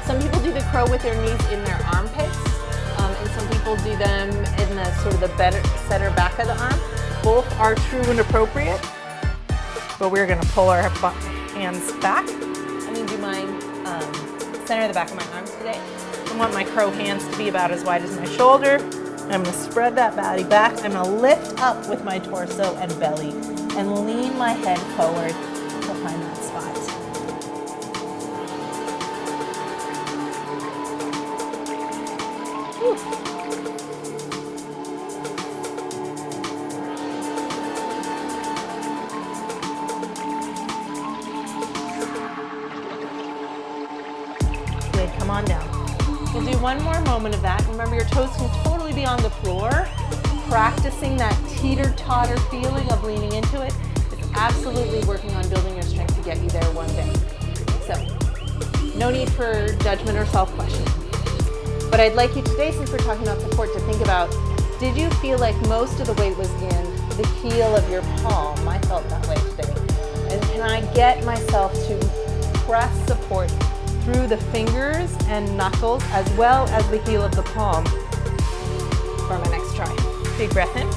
Some people do the crow with their knees in their armpits, and some people do them in the sort of the center back of the arm. Both are true and appropriate, but we're going to pull our hands back. I'm going to do mine center of the back of my arms today. I want my crow hands to be about as wide as my shoulder. I'm going to spread that body back. I'm going to lift up with my torso and belly and lean my head forward to find that spot. Good, come on down. We'll do one more moment of that. Remember, your toes can totally be on the floor. Practicing that teeter-totter feeling of leaning into it is absolutely working on building your strength to get you there one day. So, no need for judgment or self-questioning. But I'd like you today, since we're talking about support, to think about, did you feel like most of the weight was in the heel of your palm? I felt that way today. And can I get myself to press support through the fingers and knuckles as well as the heel of the palm for my next try? Big breath in.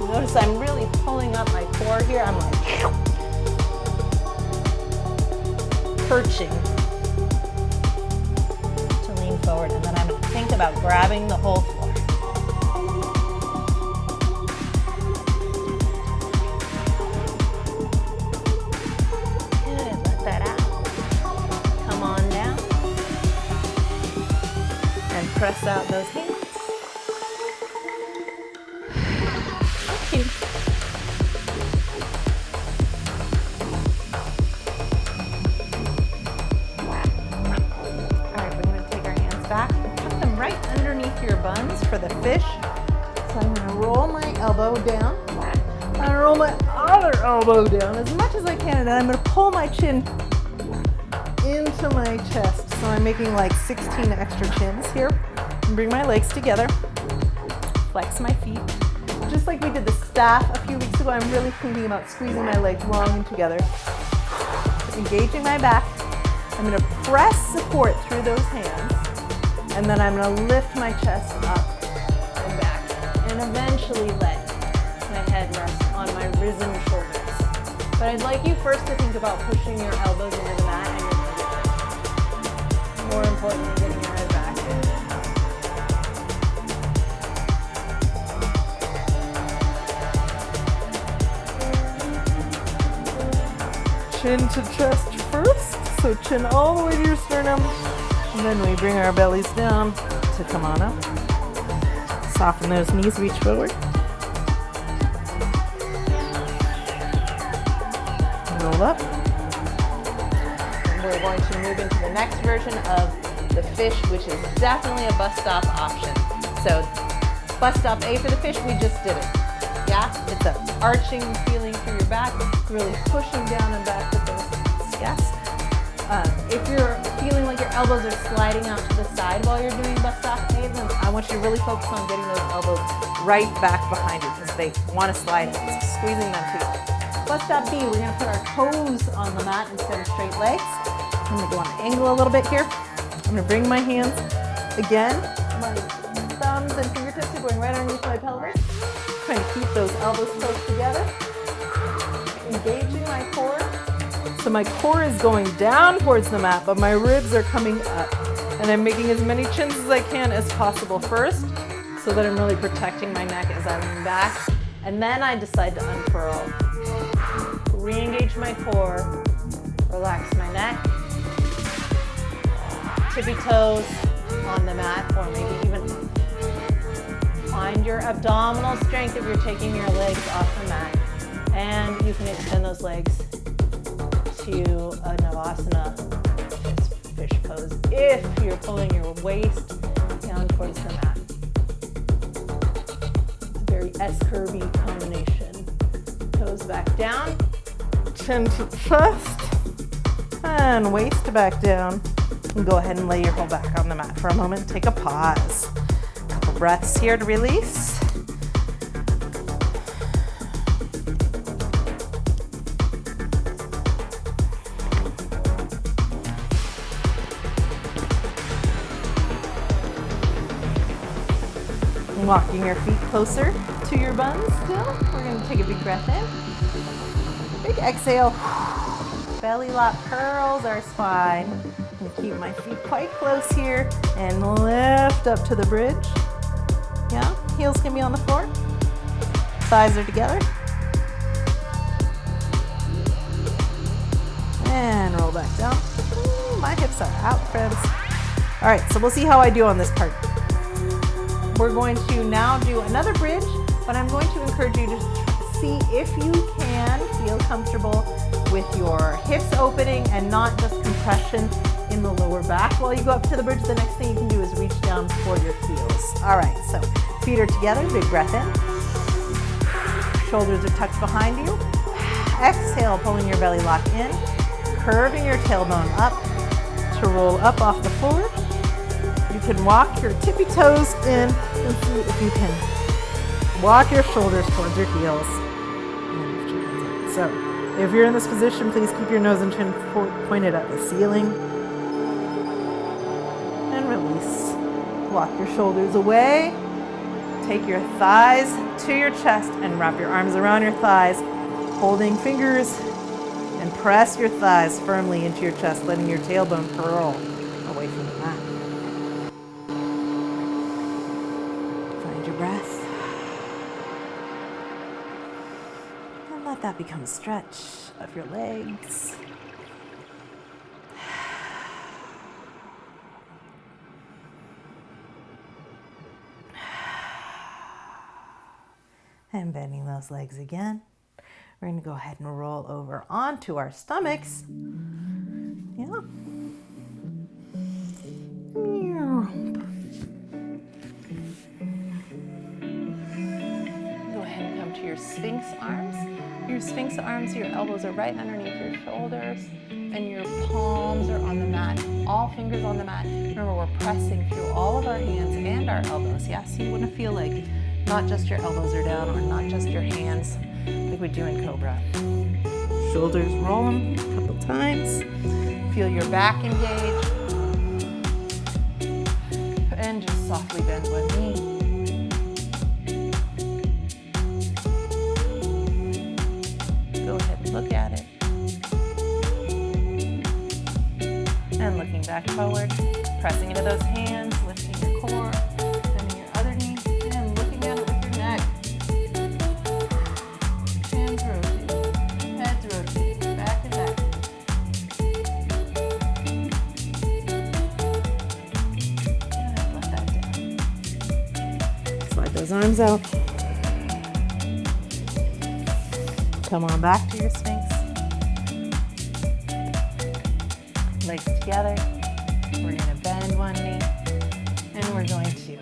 Notice I'm really pulling up my core here. I'm like perching to lean forward, and then I'm going to think about grabbing the whole floor. Good, let that out. Come on down and press out those hands. For the fish. So I'm going to roll my elbow down. I'm going to roll my other elbow down as much as I can, and then I'm going to pull my chin into my chest. So I'm making like 16 extra chins here. And bring my legs together. Flex my feet. Just like we did the staff a few weeks ago, I'm really thinking about squeezing my legs long and together. Engaging my back. I'm going to press support through those hands. And then I'm going to lift my chest up and back and eventually let my head rest on my risen shoulders. But I'd like you first to think about pushing your elbows into the mat and your feet. More importantly, getting your head back. Chin to chest first. So chin all the way to your sternum. And then we bring our bellies down to come on up. Soften those knees, reach forward. Roll up. And we're going to move into the next version of the fish, which is definitely a bus stop option. So bus stop A for the fish, we just did it. Yeah, it's an arching feeling through your back, really pushing down and back with those. Yes. If you're feeling like your elbows are sliding out to the side while you're doing bus stop A, then I want you to really focus on getting those elbows right back behind you because they want to slide, squeezing them together. Bus stop B, we're going to put our toes on the mat instead of straight legs. I'm going to go on an angle a little bit here. I'm going to bring my hands again. My thumbs and fingertips are going right underneath my pelvis. Trying to keep those elbows close together. Engaging my core. So my core is going down towards the mat, but my ribs are coming up. And I'm making as many chins as I can as possible first, so that I'm really protecting my neck as I lean back. And then I decide to unfurl. Re-engage my core, relax my neck. Tippy toes on the mat, or maybe even find your abdominal strength if you're taking your legs off the mat. And you can extend those legs to a Navasana fish pose if you're pulling your waist down towards the mat. It's a very S-curvy combination. Toes back down, chin to chest, and waist back down. And go ahead and lay your whole back on the mat for a moment. Take a pause. A couple breaths here to release. Walking your feet closer to your buns still. We're going to take a big breath in. Big exhale. Belly lock curls our spine. I'm going to keep my feet quite close here and lift up to the bridge. Yeah, heels can be on the floor. Thighs are together. And roll back down. Ooh, my hips are out, friends. All right, so we'll see how I do on this part. We're going to now do another bridge, but I'm going to encourage you to see if you can feel comfortable with your hips opening and not just compression in the lower back while you go up to the bridge. The next thing you can do is reach down toward your heels. All right, so feet are together, big breath in. Shoulders are tucked behind you. Exhale, pulling your belly lock in, curving your tailbone up to roll up off the floor. You can walk your tippy toes in and see if you can walk your shoulders towards your heels. So if you're in this position, please keep your nose and chin pointed at the ceiling. And release. Walk your shoulders away. Take your thighs to your chest and wrap your arms around your thighs, holding fingers, and press your thighs firmly into your chest, letting your tailbone curl away from the mat. Find your breath. And let that become a stretch of your legs. And bending those legs again. We're going to go ahead and roll over onto our stomachs. Yeah. Go ahead and come to your Sphinx arms. Your Sphinx arms, your elbows are right underneath your shoulders, and your palms are on the mat. All fingers on the mat. Remember, we're pressing through all of our hands and our elbows. Yeah, so you want to feel like not just your elbows are down or not just your hands, like we do in Cobra. Shoulders roll them a couple times. Feel your back engage. And just softly bend one knee. Go ahead and look at it. And looking back forward, pressing into those hands, lifting your core, bending your other knee, and looking at it with your neck. Hands rotate, heads rotate, back and back. And let that down. Slide those arms out. Come on back to your Sphinx. Legs together. We're going to bend one knee, and we're going to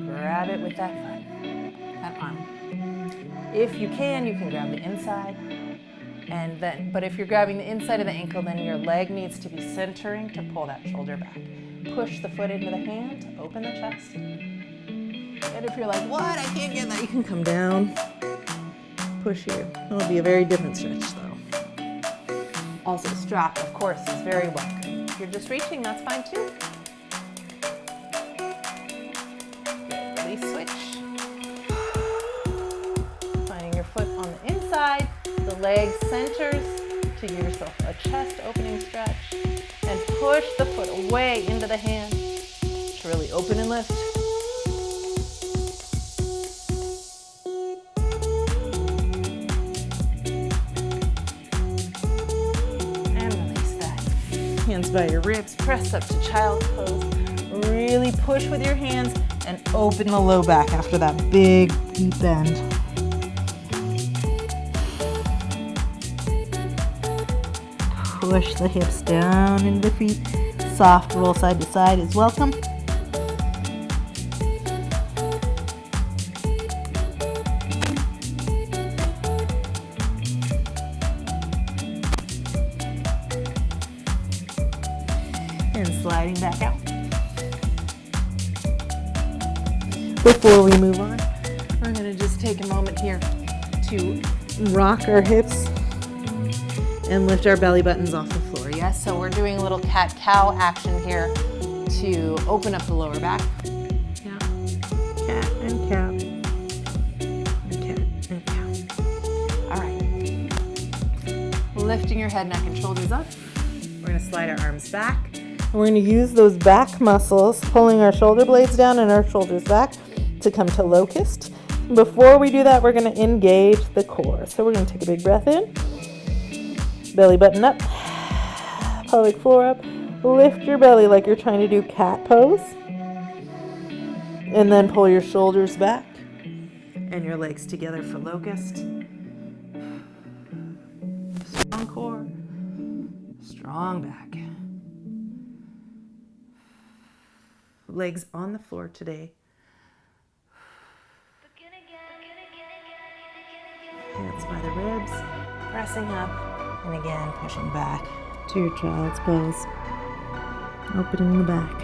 grab it with that foot, that arm. If you can grab the inside, and then, but if you're grabbing the inside of the ankle, then your leg needs to be centering to pull that shoulder back. Push the foot into the hand, open the chest. And if you're like, what? I can't get that, you can come down, push here. It'll be a very different stretch though. Also, strap, of course, is very welcome. If you're just reaching, that's fine too. Good. Release, switch. Finding your foot on the inside, the leg centers to give yourself a chest opening stretch, and push the foot away into the hand to really open and lift. Hands by your ribs, press up to child's pose. Really push with your hands and open the low back after that big deep bend. Push the hips down into the feet. Soft roll side to side is welcome. And sliding back out. Before we move on, we're going to just take a moment here to rock our hips and lift our belly buttons off the floor. Yes, so we're doing a little cat-cow action here to open up the lower back. Yeah. Cat and cow. And cat and cow. All right. Lifting your head, neck, and shoulders up. We're going to slide our arms back. We're going to use those back muscles, pulling our shoulder blades down and our shoulders back to come to locust. Before we do that, we're going to engage the core. So we're going to take a big breath in, belly button up, pelvic floor up, Lift your belly like you're trying to do cat pose. And then pull your shoulders back and your legs together for locust. Strong core, strong back. Legs on the floor today. Hands by the ribs, pressing up, and again pushing back to your child's pose. Opening the back.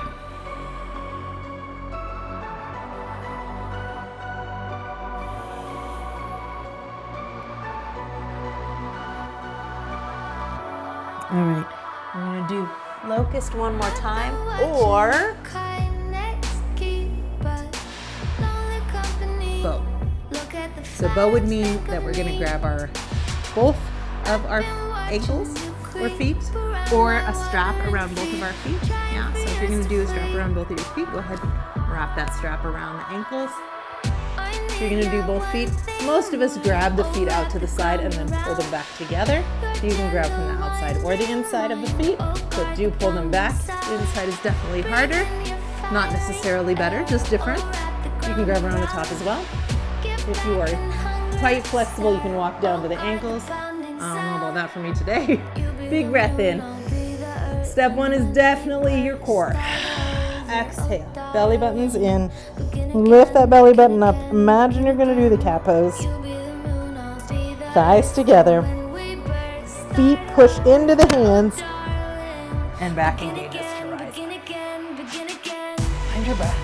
All right, we're gonna do locust one more time, or bow. So bow would mean that we're gonna grab both of our ankles or feet, or a strap around both of our feet. Yeah, so if you're gonna do a strap around both of your feet, go ahead and wrap that strap around the ankles. If you're gonna do both feet, most of us grab the feet out to the side and then pull them back together. You can grab from the outside or the inside of the feet, but do pull them back. The inside is definitely harder, not necessarily better, just different. You can grab around the top as well. If you are quite flexible, you can walk down to the ankles. I don't know about that for me today. Big breath in. Step one is definitely your core. Exhale, belly buttons in. Lift that belly button up. Imagine you're gonna do the cat pose. Thighs together. Feet push into the hands. And back engages to rise. Find your breath.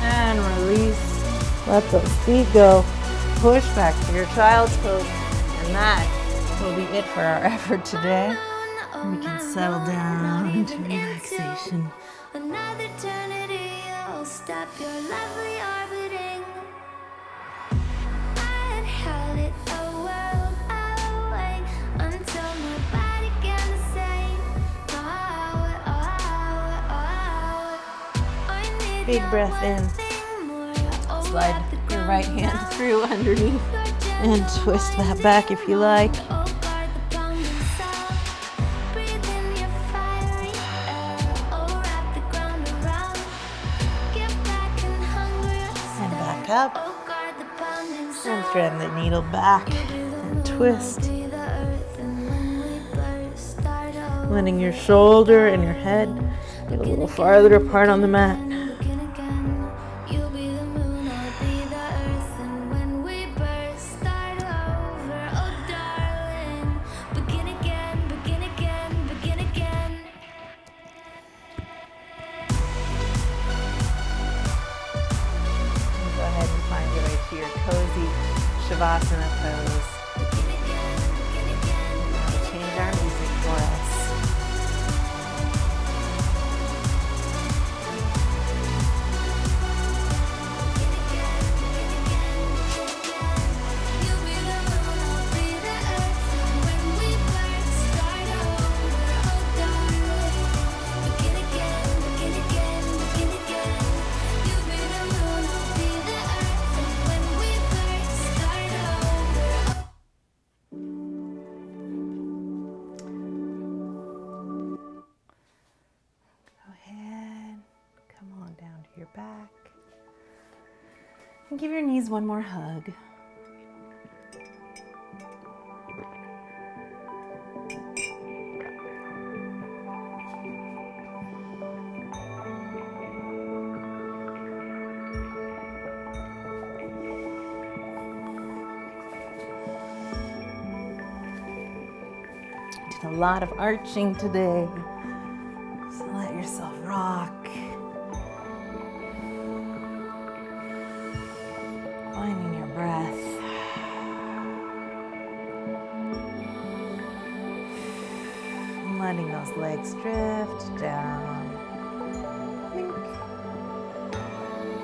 And release. Let those feet go. Push back to your child's pose. And that will be it for our effort today. We can settle down into relaxation. Another eternity, you'll stop your lovely orbiting. I'd held it a world away until my body can say, Big breath in. Slide your right hand through underneath and twist that back if you like. And back up. And thread the needle back and twist. Letting your shoulder and your head get a little farther apart on the mat. Cozy Shavasana pose. Now change our music for us. Your back, and give your knees one more hug. Did a lot of arching today, so let yourself rock. Finding your breath. And letting those legs drift down. Blink.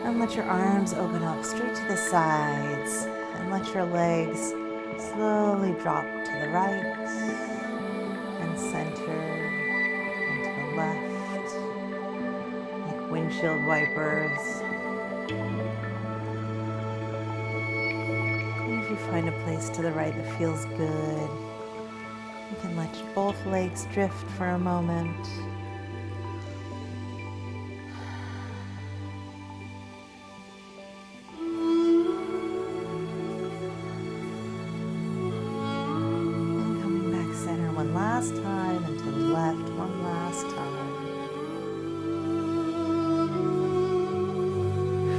And let your arms open up straight to the sides. And let your legs slowly drop to the right and center and to the left. Like wind windshield wipers. And if you find a place to the right that feels good, you can let both legs drift for a moment. And coming back center one last time, and to the left one last time.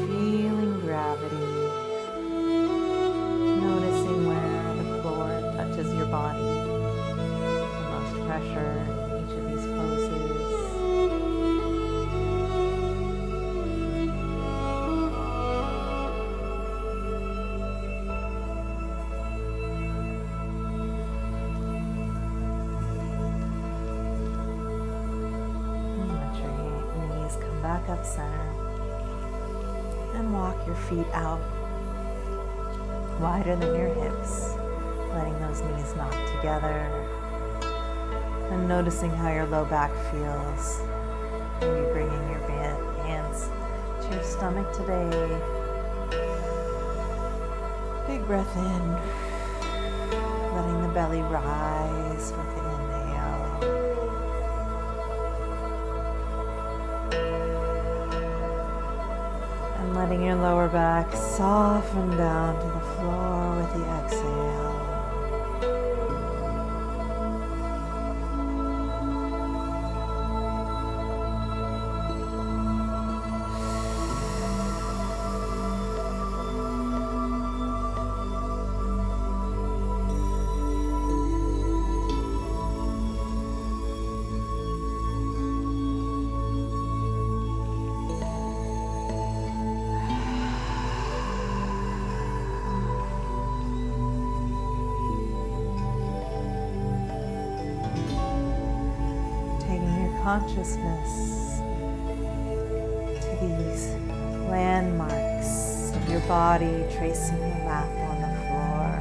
Feeling gravity. Noticing where the floor touches your body. The most pressure in each of these poses. And let your knees come back up center. And walk your feet out wider than your hips, letting those knees knock together and noticing how your low back feels. Maybe bringing your hands to your stomach today. Big breath in, letting the belly rise with the inhale. And letting your lower back soften down to the floor with the exhale. Consciousness to these landmarks of your body, tracing the map on the floor.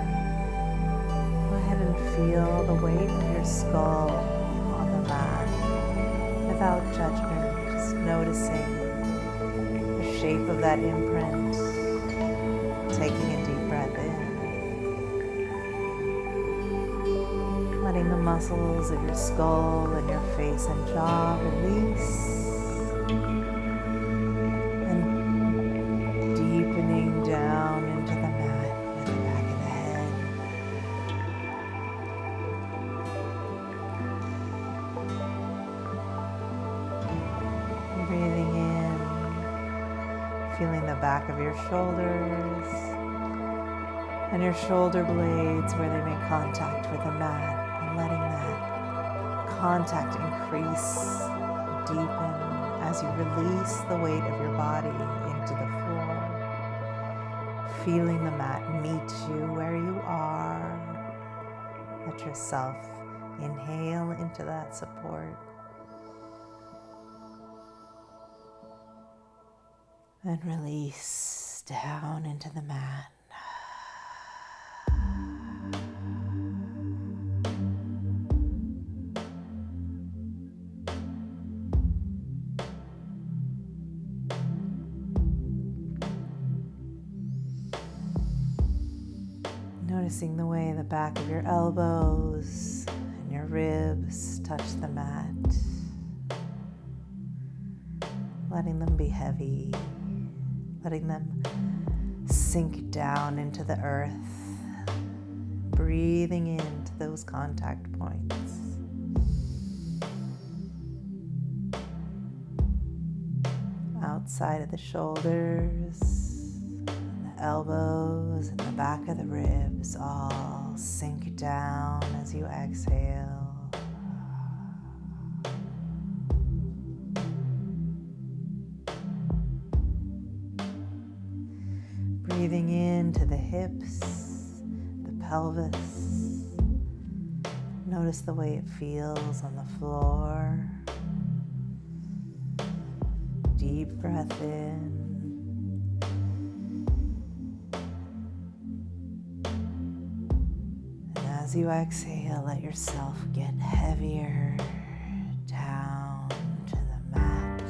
Go ahead and feel the weight of your skull on the mat without judgment, just noticing the shape of that imprint, taking a deep breath in. Letting the muscles of your skull and your face and jaw release. And deepening down into the mat with the back of the head. And breathing in, feeling the back of your shoulders and your shoulder blades where they make contact with the mat. Letting that contact increase, deepen as you release the weight of your body into the floor. Feeling the mat meet you where you are. Let yourself inhale into that support. And release down into the mat. Noticing the way the back of your elbows and your ribs touch the mat. Letting them be heavy. Letting them sink down into the earth. Breathing into those contact points. Outside of the shoulders, the elbows and the back of the ribs all sink down as you exhale. Breathing into the hips, the pelvis. Notice the way it feels on the floor. Deep breath in. And as you exhale, let yourself get heavier down to the mat.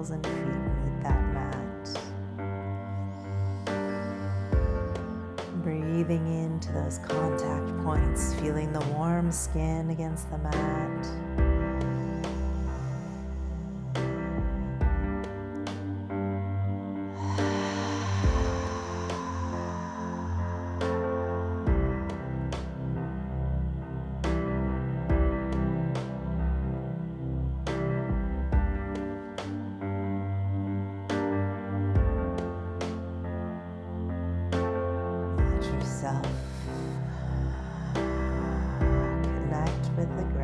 ankles and feet meet that mat. Breathing into those contact points, feeling the warm skin against the mat. Let yourself connect with the ground.